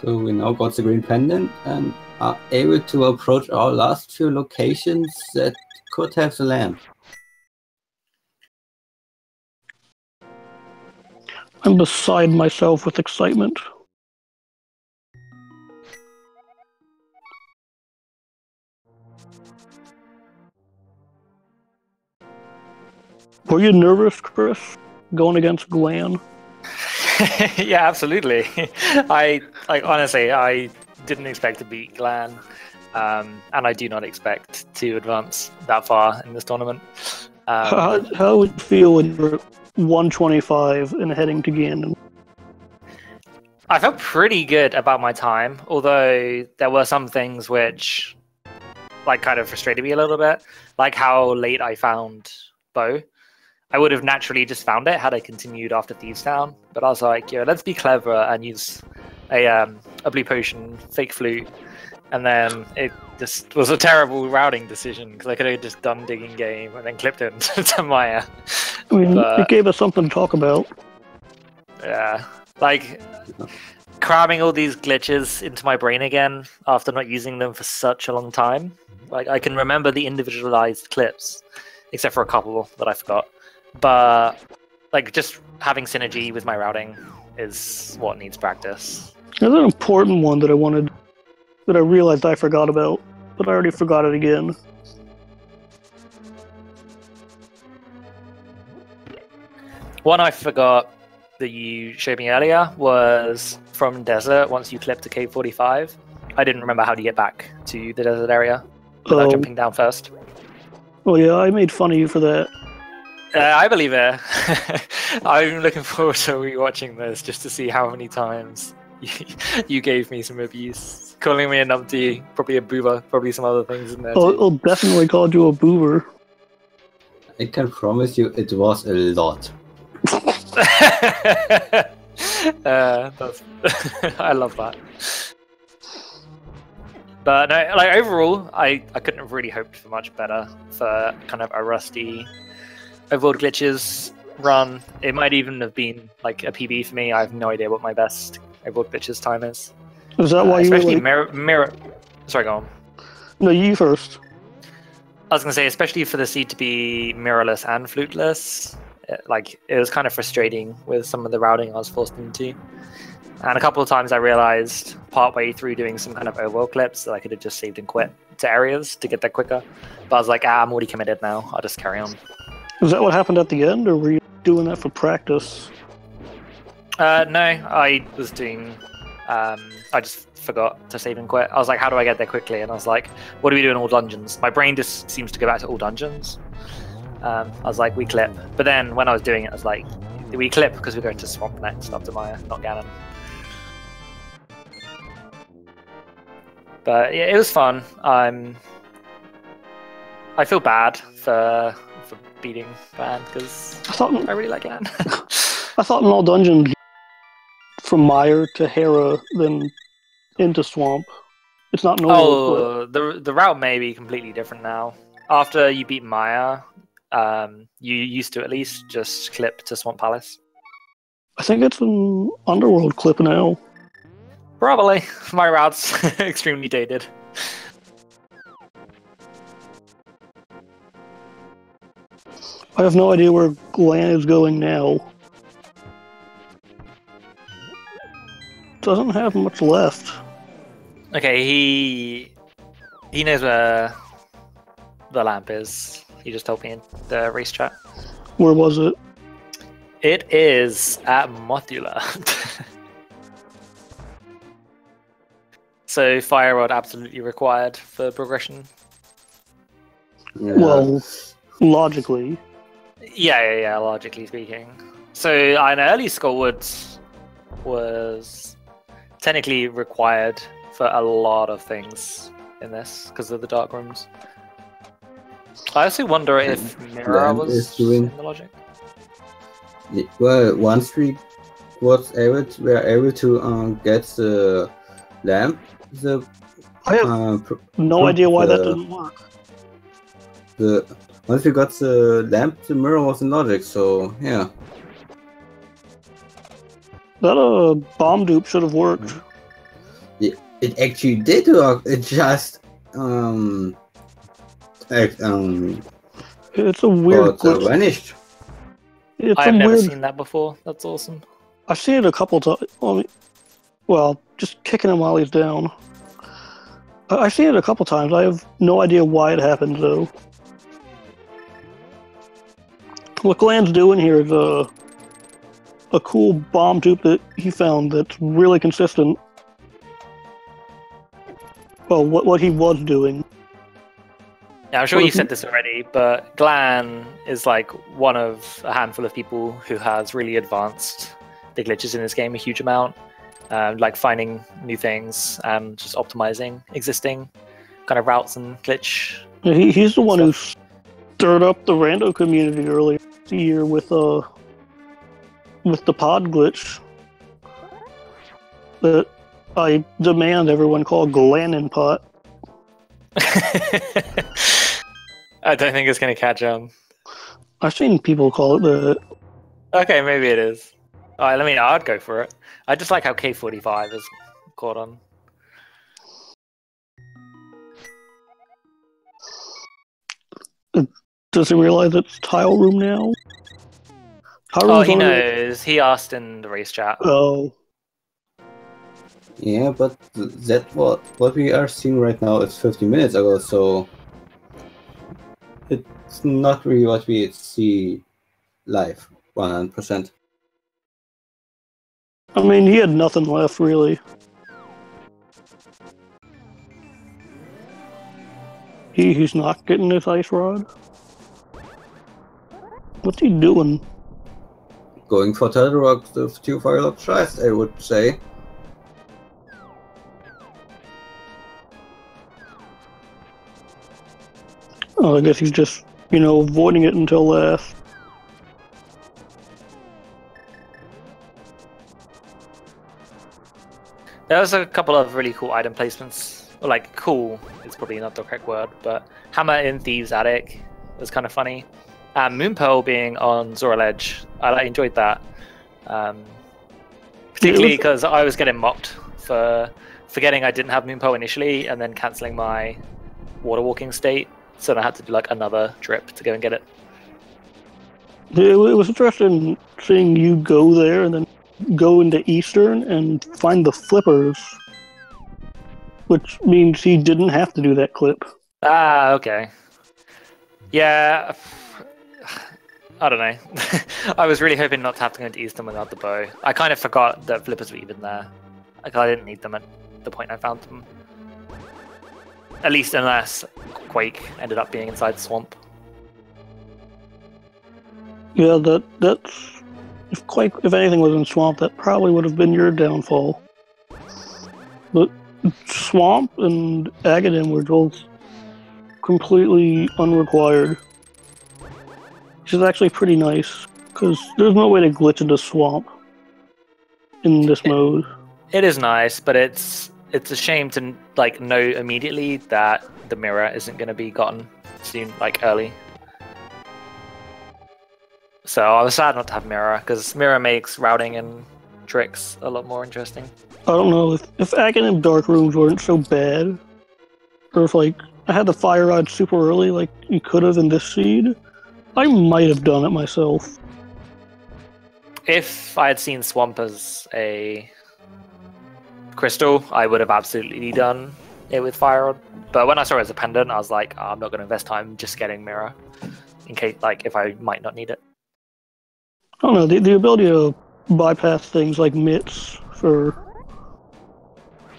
Speaker 2: So we now got the green pendant and are able to approach our last few locations that could have the lamp.
Speaker 1: I'm beside myself with excitement. Were you nervous, Chris, going against Glan?
Speaker 3: Yeah, absolutely. Honestly, I didn't expect to beat Glan, and I do not expect to advance that far in this tournament.
Speaker 1: How would you feel when you're 125 and heading to Ganon?
Speaker 3: I felt pretty good about my time, although there were some things which kind of frustrated me a little bit, like how late I found Bo. I would have naturally just found it had I continued after Thieves Town, but I was like, yeah, let's be clever and use a blue potion, fake flute, and then it just was a terrible routing decision because I could have just done digging game and then clipped it to Maya.
Speaker 1: I mean, it gave us something to talk about.
Speaker 3: Yeah, cramming all these glitches into my brain again after not using them for such a long time. I can remember the individualized clips, except for a couple that I forgot. But just having synergy with my routing is what needs practice.
Speaker 1: There's an important one that I realized I forgot about, but I already forgot it again.
Speaker 3: One I forgot that you showed me earlier was from desert once you clip to cave 45. I didn't remember how to get back to the desert area without jumping down first.
Speaker 1: Oh yeah, I made fun of you for that.
Speaker 3: I believe it. I'm looking forward to rewatching this just to see how many times you gave me some abuse. Calling me a numpty, probably a boober, probably some other things in there too.
Speaker 1: I'll definitely called you a boober.
Speaker 2: I can promise you it was a lot.
Speaker 3: I love that. But no, like overall, I couldn't have really hoped for much better for kind of a rusty Overworld glitches run. It might even have been like a PB for me. I have no idea what my best Overworld glitches time is.
Speaker 1: Is that why you were
Speaker 3: especially
Speaker 1: like...
Speaker 3: mirror? Sorry, go on.
Speaker 1: No, you first.
Speaker 3: I was gonna say, especially for the seed to be mirrorless and fluteless, it was kind of frustrating with some of the routing I was forced into. And a couple of times I realized partway through doing some kind of overworld clips that I could have just saved and quit to areas to get there quicker. But I was like, I'm already committed now. I'll just carry on.
Speaker 1: Is that what happened at the end, or were you doing that for practice?
Speaker 3: No, I was doing... I just forgot to save and quit. I was like, how do I get there quickly? And I was like, what do we do in all dungeons? My brain just seems to go back to all dungeons. I was like, we clip. But then when I was doing it, I was like, we clip because we're going to Swamp next after Maya, not Ganon. But yeah, it was fun. I feel bad for beating Glan because I really like Glan.
Speaker 1: I thought in all dungeons, from Mire to Hera, then into Swamp. It's not normal.
Speaker 3: Oh, the route may be completely different now. After you beat Maya, you used to at least just clip to Swamp Palace.
Speaker 1: I think it's an Underworld clip now.
Speaker 3: Probably. My route's extremely dated.
Speaker 1: I have no idea where Glan is going now. Doesn't have much left.
Speaker 3: Okay, he knows where the lamp is. He just told me in the race chat.
Speaker 1: Where was it?
Speaker 3: It is at Mothula. So Fire Rod absolutely required for progression.
Speaker 2: Yeah.
Speaker 1: Well, logically.
Speaker 3: Yeah, logically speaking. So an early Skullwood was technically required for a lot of things in this because of the dark rooms. I also wonder if Mirror was in the logic.
Speaker 2: Well, once we were able to get the lamp,
Speaker 1: I have no idea why that didn't work.
Speaker 2: Once we got the lamp, the mirror was in logic, so yeah.
Speaker 1: That bomb dupe should have worked.
Speaker 2: It actually did work. It just
Speaker 1: it's a weird glitch.
Speaker 2: Vanished.
Speaker 3: I've never seen that before. That's awesome.
Speaker 1: I've seen it a couple times. Well, just kicking him while he's down. I've seen it a couple times. I have no idea why it happened, though. What Glan's doing here is a cool bomb dupe that he found that's really consistent. Well, what he was doing.
Speaker 3: Yeah, I'm sure you said this already, but Glan is like one of a handful of people who has really advanced the glitches in this game a huge amount. Like finding new things and just optimizing existing kind of routes and glitch.
Speaker 1: Yeah, he's the one who stirred up the rando community earlier this year with the pod glitch that I demand everyone call Glanin pot.
Speaker 3: I don't think it's going to catch on.
Speaker 1: I've seen people call it that.
Speaker 3: Okay, maybe it is. Alright, I'd go for it. I just like how K45 is caught on.
Speaker 1: Does he realize it's tile room now?
Speaker 3: He knows. He asked in the race chat.
Speaker 1: Oh.
Speaker 2: Yeah, but what we are seeing right now is 50 minutes ago, so it's not really what we see live, 100%.
Speaker 1: I mean, he had nothing left, really. He's not getting this ice rod. What's he doing?
Speaker 2: Going for Turtle Rock with 2 Firelock tries, I would say.
Speaker 1: Oh, I guess he's just, avoiding it until last.
Speaker 3: There was a couple of really cool item placements. Or like, cool is probably not the correct word, but Hammer in Thieves' Attic was kind of funny. Moonpearl being on Zora Ledge, I enjoyed that. Particularly because I was getting mocked for forgetting I didn't have Moonpearl initially and then cancelling my water walking state. So I had to do like another trip to go and get it.
Speaker 1: It was interesting seeing you go there and then go into Eastern and find the flippers, which means he didn't have to do that clip.
Speaker 3: Ah, okay. Yeah, I don't know. I was really hoping not to have to go into Eastern without the bow. I kind of forgot that flippers were even there. Like, I didn't need them at the point I found them. At least unless Quake ended up being inside the swamp.
Speaker 1: Yeah, that's... If Quake, if anything was in Swamp, that probably would have been your downfall. But Swamp and Agadim were both completely unrequired. Which is actually pretty nice, because there's no way to glitch into Swamp in this mode.
Speaker 3: It is nice, but it's a shame to like know immediately that the mirror isn't going to be gotten soon, like early. So I was sad not to have mirror, because mirror makes routing and tricks a lot more interesting.
Speaker 1: I don't know, if Agadim Dark Rooms weren't so bad, or if like I had the Fire Rod super early like you could have in this seed, I might have done it myself.
Speaker 3: If I had seen Swamp as a crystal, I would have absolutely done it with Fire Rod. But when I saw it as a pendant, I was like, oh, I'm not going to invest time just getting mirror, in case, like, if I might not need it.
Speaker 1: I don't know, the ability to bypass things like mitts for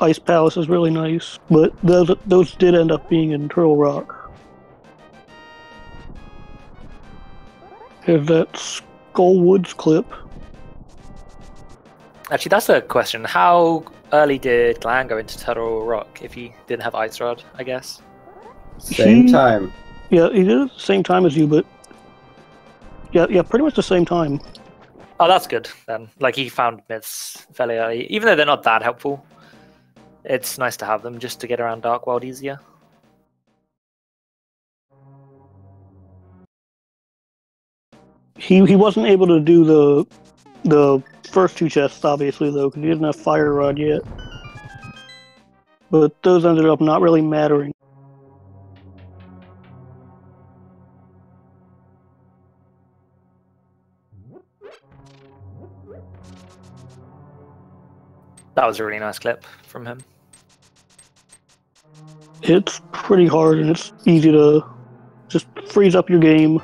Speaker 1: Ice Palace is really nice, but those did end up being in Turtle Rock. Here's that Skull Woods clip.
Speaker 3: Actually, that's a question. How early did Glan go into Turtle Rock if he didn't have Ice Rod, I guess?
Speaker 2: Same time.
Speaker 1: Yeah, he did it at the same time as you, but yeah, pretty much the same time.
Speaker 3: Oh, that's good then. Like, he found myths fairly early. Even though they're not that helpful, it's nice to have them just to get around Dark World easier.
Speaker 1: He wasn't able to do the first 2 chests, obviously, though, because he didn't have Fire Rod yet. But those ended up not really mattering.
Speaker 3: That was a really nice clip from him.
Speaker 1: It's pretty hard, and it's easy to just freeze up your game.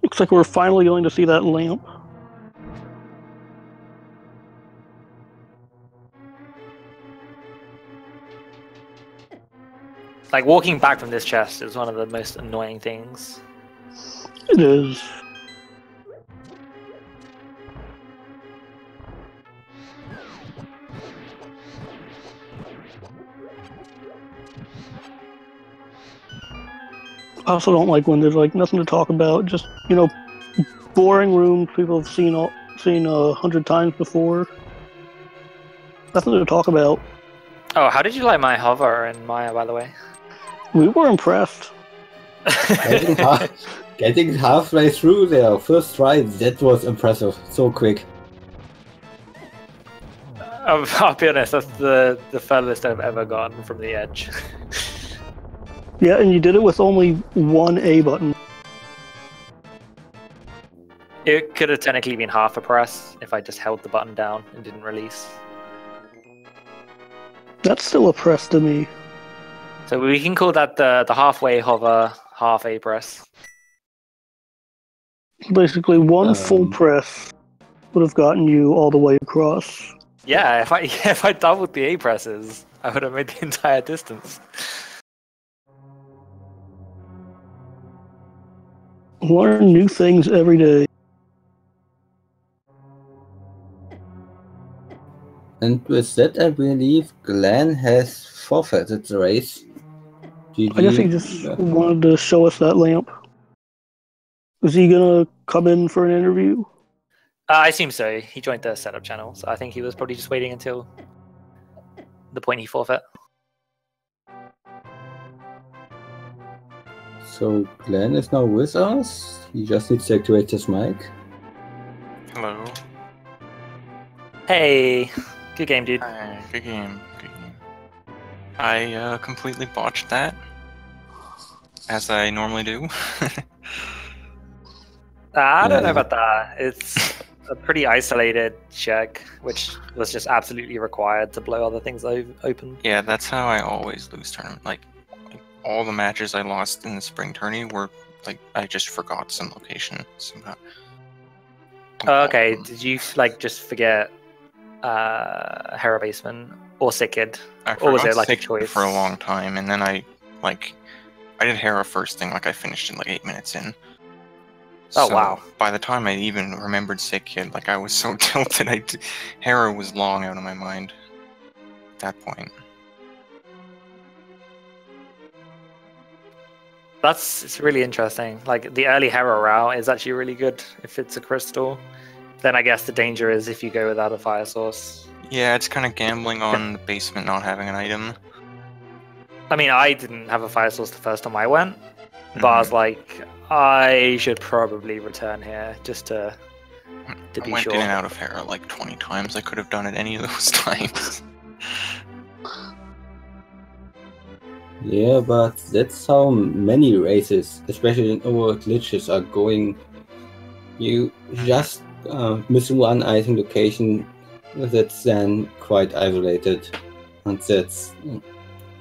Speaker 1: Looks like we're finally going to see that lamp.
Speaker 3: Like, walking back from this chest is one of the most annoying things.
Speaker 1: It is. I also don't like when there's like nothing to talk about, just, boring rooms people have seen 100 times before. Nothing to talk about.
Speaker 3: Oh, how did you like my hover in Maya, by the way?
Speaker 1: We were impressed.
Speaker 2: Getting halfway through their first try, that was impressive. So quick.
Speaker 3: I'll be honest, that's the furthest I've ever gone from the edge.
Speaker 1: Yeah, and you did it with only 1 A button.
Speaker 3: It could have technically been half a press if I just held the button down and didn't release.
Speaker 1: That's still a press to me.
Speaker 3: So we can call that the halfway hover, half A press.
Speaker 1: Basically, one full press would have gotten you all the way across.
Speaker 3: Yeah, if I doubled the A presses, I would have made the entire distance.
Speaker 1: Learn new things every day.
Speaker 2: And with that, I believe Glan has forfeited the race.
Speaker 1: I guess he just wanted to show us that lamp. Is he gonna come in for an interview?
Speaker 3: I assume so. He joined the setup channel, so I think he was probably just waiting until the point he forfeit.
Speaker 2: So Glenn is now with us. He just needs to activate his mic.
Speaker 4: Hello.
Speaker 3: Hey, good game, dude.
Speaker 4: Hi, good game. Good game. I completely botched that, as I normally do.
Speaker 3: I don't know about that. It's a pretty isolated check, which was just absolutely required to blow other things open.
Speaker 4: Yeah, that's how I always lose tournament. Like all the matches I lost in the spring tourney were like I just forgot some location somehow.
Speaker 3: Okay, did you like just forget Hera Basement or Sick Kid? Or was it like a choice?
Speaker 4: For a long time, and then I did Hera first thing, like I finished in like 8 minutes in.
Speaker 3: Oh, wow.
Speaker 4: By the time I even remembered Sick Kid, like I was so tilted, Hera was long out of my mind at that point.
Speaker 3: It's really interesting. Like the early Hera route is actually really good if it's a crystal. Then I guess the danger is if you go without a fire source.
Speaker 4: Yeah, it's kind of gambling on the basement not having an item.
Speaker 3: I mean, I didn't have a fire source the first time I went, but I was like, I should probably return here just to be sure.
Speaker 4: I went in and out of Hera like 20 times. I could have done it any of those times.
Speaker 2: Yeah, but that's how many races, especially in Overworld glitches, are going. You just miss one item location that's then quite isolated, and that's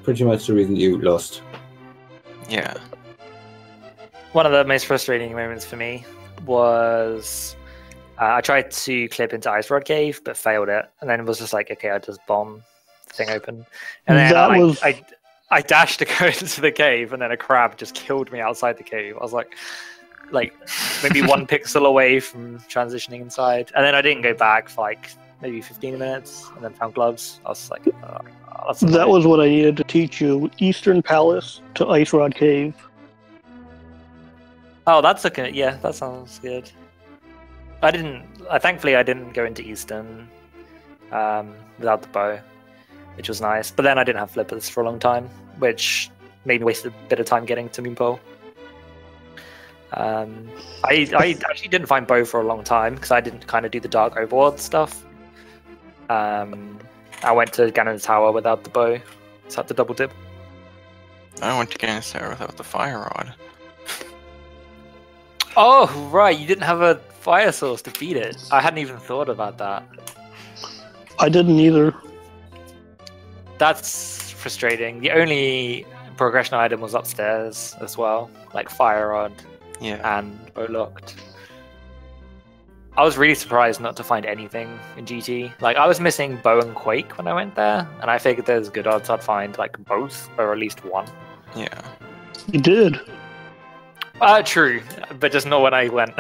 Speaker 2: pretty much the reason you lost.
Speaker 4: Yeah.
Speaker 3: One of the most frustrating moments for me was I tried to clip into Ice Rod Cave, but failed it, and then it was just like, okay, I'll just bomb the thing open. And then I dashed to go into the cave, and then a crab just killed me outside the cave. I was like maybe 1 pixel away from transitioning inside, and then I didn't go back for like maybe 15 minutes, and then found gloves. I was like,
Speaker 1: that was what I needed to teach you: Eastern Palace to Ice Rod Cave.
Speaker 3: Oh, that's okay. Yeah, that sounds good. Thankfully, I didn't go into Eastern without the bow, which was nice. But then I didn't have flippers for a long time, which made me waste a bit of time getting to Moonpole. I actually didn't find bow for a long time because I didn't kind of do the Dark Overworld stuff. I went to Ganon Tower without the bow, so I had to double dip.
Speaker 4: I went to Ganon Tower without the fire rod.
Speaker 3: Oh, right, you didn't have a fire source to beat it. I hadn't even thought about that.
Speaker 1: I didn't either.
Speaker 3: That's frustrating. The only progression item was upstairs as well, like fire rod and bow locked. I was really surprised not to find anything in GT. Like, I was missing bow and quake when I went there, and I figured there's good odds I'd find like both or at least one.
Speaker 4: Yeah.
Speaker 1: You did.
Speaker 3: True, but just not when I went.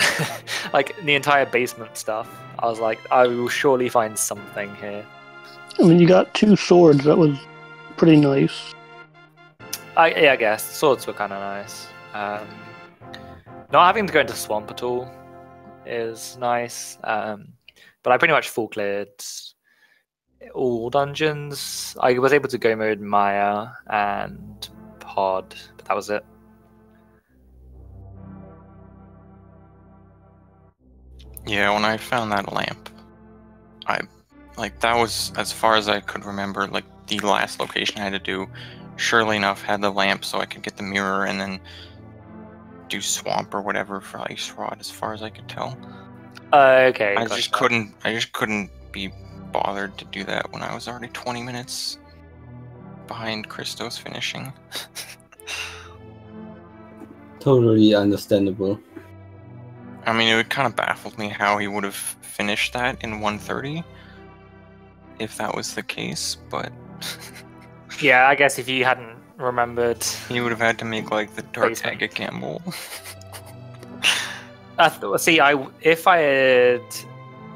Speaker 3: Like, the entire basement stuff, I was like, I will surely find something here.
Speaker 1: I mean, you got 2 swords. That was pretty nice.
Speaker 3: Yeah, I guess. Swords were kind of nice. Not having to go into Swamp at all is nice. But I pretty much full cleared all dungeons. I was able to go mode Maya and Pod, but that was it.
Speaker 4: Yeah, when I found that lamp, that was, as far as I could remember, like the last location I had to do. Surely enough, had the lamp so I could get the mirror and then do Swamp or whatever for Ice Rod, as far as I could tell.
Speaker 3: Okay.
Speaker 4: I just couldn't be bothered to do that when I was already 20 minutes behind Christos finishing.
Speaker 2: totally understandable.
Speaker 4: I mean, it would kind of baffle me how he would have finished that in 130 if that was the case, but
Speaker 3: Yeah, I guess if you hadn't remembered.
Speaker 4: he would have had to make like the Tartagga gamble.
Speaker 3: See, if I had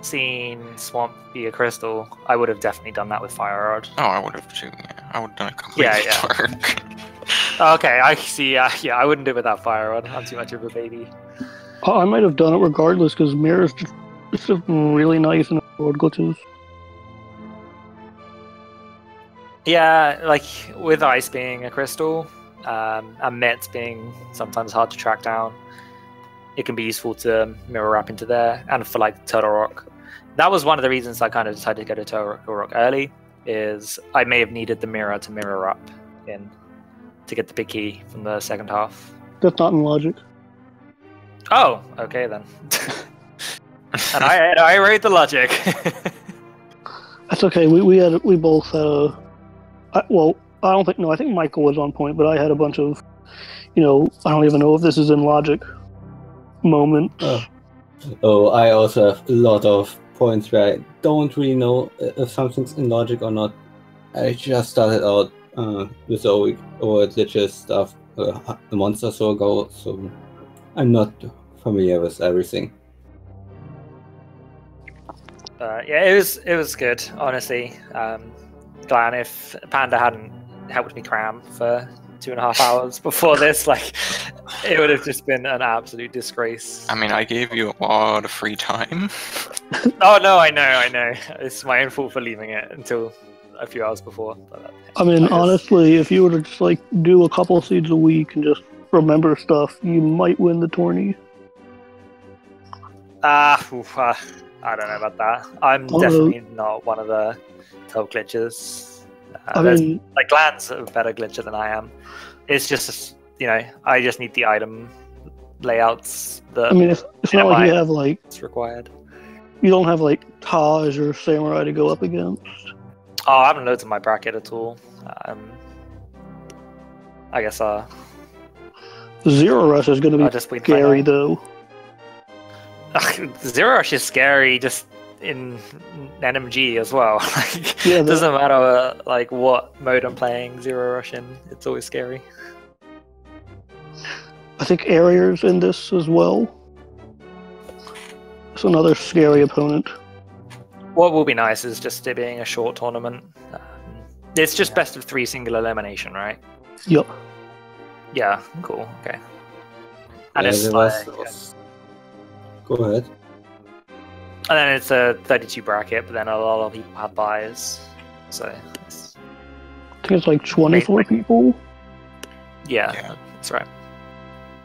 Speaker 3: seen Swamp be a crystal, I would have definitely done that with Fire Rod.
Speaker 4: Oh, I would have too. Yeah, I would have done it completely
Speaker 3: Yeah.
Speaker 4: dark.
Speaker 3: Okay, I see. Yeah, I wouldn't do it without Fire Rod. I'm too much of a baby.
Speaker 1: I might have done it regardless because mirrors it's just really nice in Overworld glitches.
Speaker 3: Yeah, like with Ice being a crystal, and Mets being sometimes hard to track down, it can be useful to mirror wrap into there, and for like Turtle Rock. That was one of the reasons I kind of decided to go to Turtle Rock early, is I may have needed the mirror to mirror wrap in to get the big key from the second half.
Speaker 1: That's not in logic.
Speaker 3: Oh, okay then. And I wrote the logic.
Speaker 1: That's okay. We both had I don't think I think Michael was on point, but I had a bunch of, I don't even know if this is in logic moment.
Speaker 2: Oh, I also have a lot of points where I don't really know if something's in logic or not. I just started out with the OWG glitches stuff a month or so ago, so I'm not familiar with everything.
Speaker 3: Yeah, it was good, honestly. Glan, if Panda hadn't helped me cram for 2.5 hours before this, like, it would have just been an absolute disgrace.
Speaker 4: I mean, I gave you a lot of free time.
Speaker 3: Oh no, I know. It's my own fault for leaving it until a few hours before. But,
Speaker 1: I mean, honestly, if you were to just like do a couple seeds a week and just remember stuff, you might win the tourney.
Speaker 3: I don't know about that. I'm definitely not one of the top glitchers.
Speaker 1: I mean,
Speaker 3: like Glan's a better glitcher than I am. It's just, I just need the item layouts.
Speaker 1: I mean, it's not like you have like
Speaker 3: it's required.
Speaker 1: You don't have like Taj or Samurai to go up against.
Speaker 3: Oh, I haven't loads in my bracket at all. I guess
Speaker 1: Zero Rush is going to be scary though.
Speaker 3: Zero Rush is scary just in NMG as well. Like, it doesn't matter like what mode I'm playing Zero Rush in, it's always scary.
Speaker 1: I think Aeria's in this as well. It's another scary opponent.
Speaker 3: What will be nice is just it being a short tournament. It's just best of 3 single elimination, right?
Speaker 1: Yep.
Speaker 3: Yeah, cool, okay. And
Speaker 2: Yeah,
Speaker 3: it's
Speaker 2: Go ahead.
Speaker 3: And then it's a 32 bracket, but then a lot of people have buys. So
Speaker 1: I think it's like 24 people.
Speaker 3: Yeah, that's right.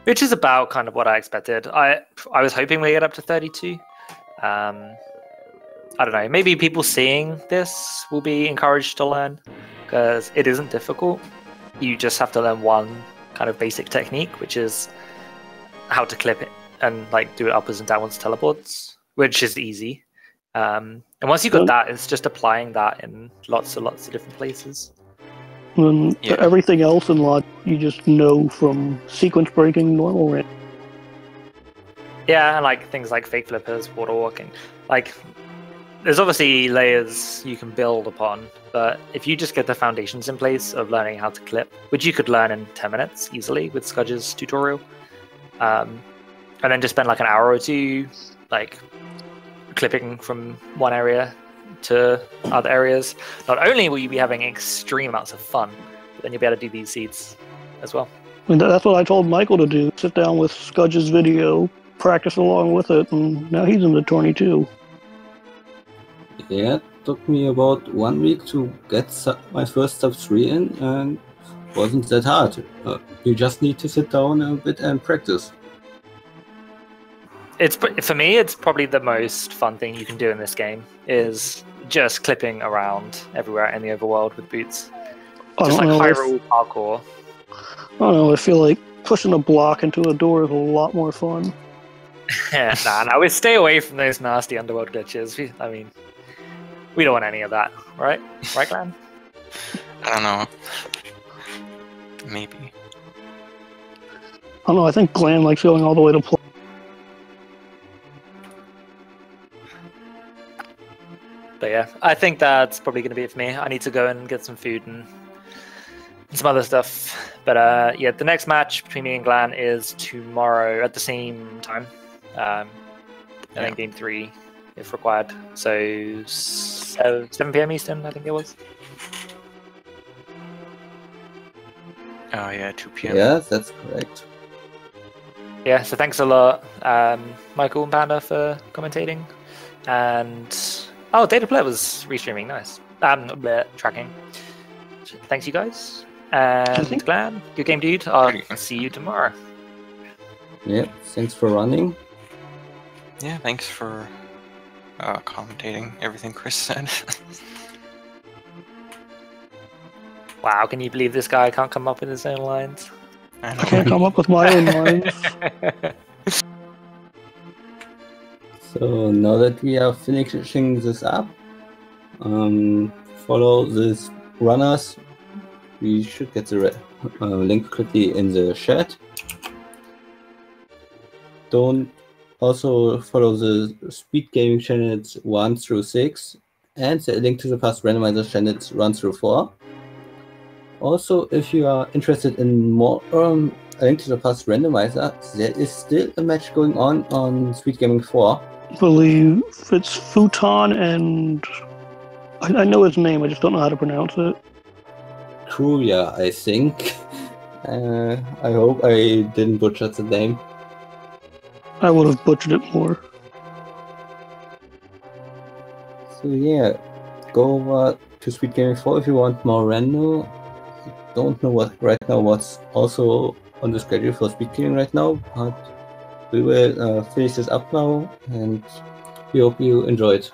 Speaker 3: Which is about kind of what I expected. I was hoping we get up to 32. I don't know. Maybe people seeing this will be encouraged to learn, because it isn't difficult. You just have to learn one kind of basic technique, which is how to clip it and like do it upwards and downwards teleports, which is easy. And once you've got that, it's just applying that in lots and lots of different places.
Speaker 1: And everything else in Lot, you just know from sequence breaking normal range.
Speaker 3: Yeah, and like things like fake flippers, water walking. Like, there's obviously layers you can build upon, but if you just get the foundations in place of learning how to clip, which you could learn in 10 minutes easily with Scudge's tutorial, and then just spend like an hour or two like clipping from one area to other areas, not only will you be having extreme amounts of fun, but then you'll be able to do these seeds as well.
Speaker 1: I mean, that's what I told Michael to do. Sit down with Scudge's video, practice along with it, and now he's in the tourney too.
Speaker 2: Yeah, it took me about 1 week to get my first sub 3 in, and wasn't that hard. You just need to sit down a bit and practice.
Speaker 3: For me, it's probably the most fun thing you can do in this game, is just clipping around everywhere in the overworld with boots. Just like Hyrule parkour.
Speaker 1: I don't know, I feel like pushing a block into a door is a lot more fun.
Speaker 3: Nah, we stay away from those nasty underworld glitches. We don't want any of that, right? Right, Glan?
Speaker 4: I don't know. Maybe.
Speaker 1: I don't know, I think Glan likes going all the way to play.
Speaker 3: But yeah, I think that's probably going to be it for me. I need to go and get some food and some other stuff. But yeah, the next match between me and Glan is tomorrow at the same time. And then game 3 if required. So 7 p.m. Eastern, I think it was.
Speaker 4: Oh yeah, 2 p.m.
Speaker 2: Yeah, that's correct.
Speaker 3: Yeah, so thanks a lot, Michael and Panda, for commentating. And Data Play was restreaming, nice. Tracking. Thanks, you guys. And Glan, good game, dude. I'll see you tomorrow.
Speaker 2: Yeah, thanks for running.
Speaker 4: Yeah, thanks for commentating everything Chris said.
Speaker 3: Wow, can you believe this guy can't come up with his own lines?
Speaker 1: I can't come up with my own lines.
Speaker 2: So now that we are finishing this up, follow these runners. We should get the link quickly in the chat. Don't also follow the speed gaming channels 1 through 6 and the link to the past randomizer channels 1 through 4. Also, if you are interested in more a link to the past randomizer, there is still a match going on Speed Gaming 4.
Speaker 1: I believe it's Futon and I know his name, I just don't know how to pronounce it.
Speaker 2: Kruya, I think. I hope I didn't butcher the name.
Speaker 1: I would have butchered it more.
Speaker 2: So yeah, go over to Speed Gaming 4 if you want more random. I don't know what's also on the schedule for Speed Gaming right now, but we will finish this up now, and we hope you enjoyed.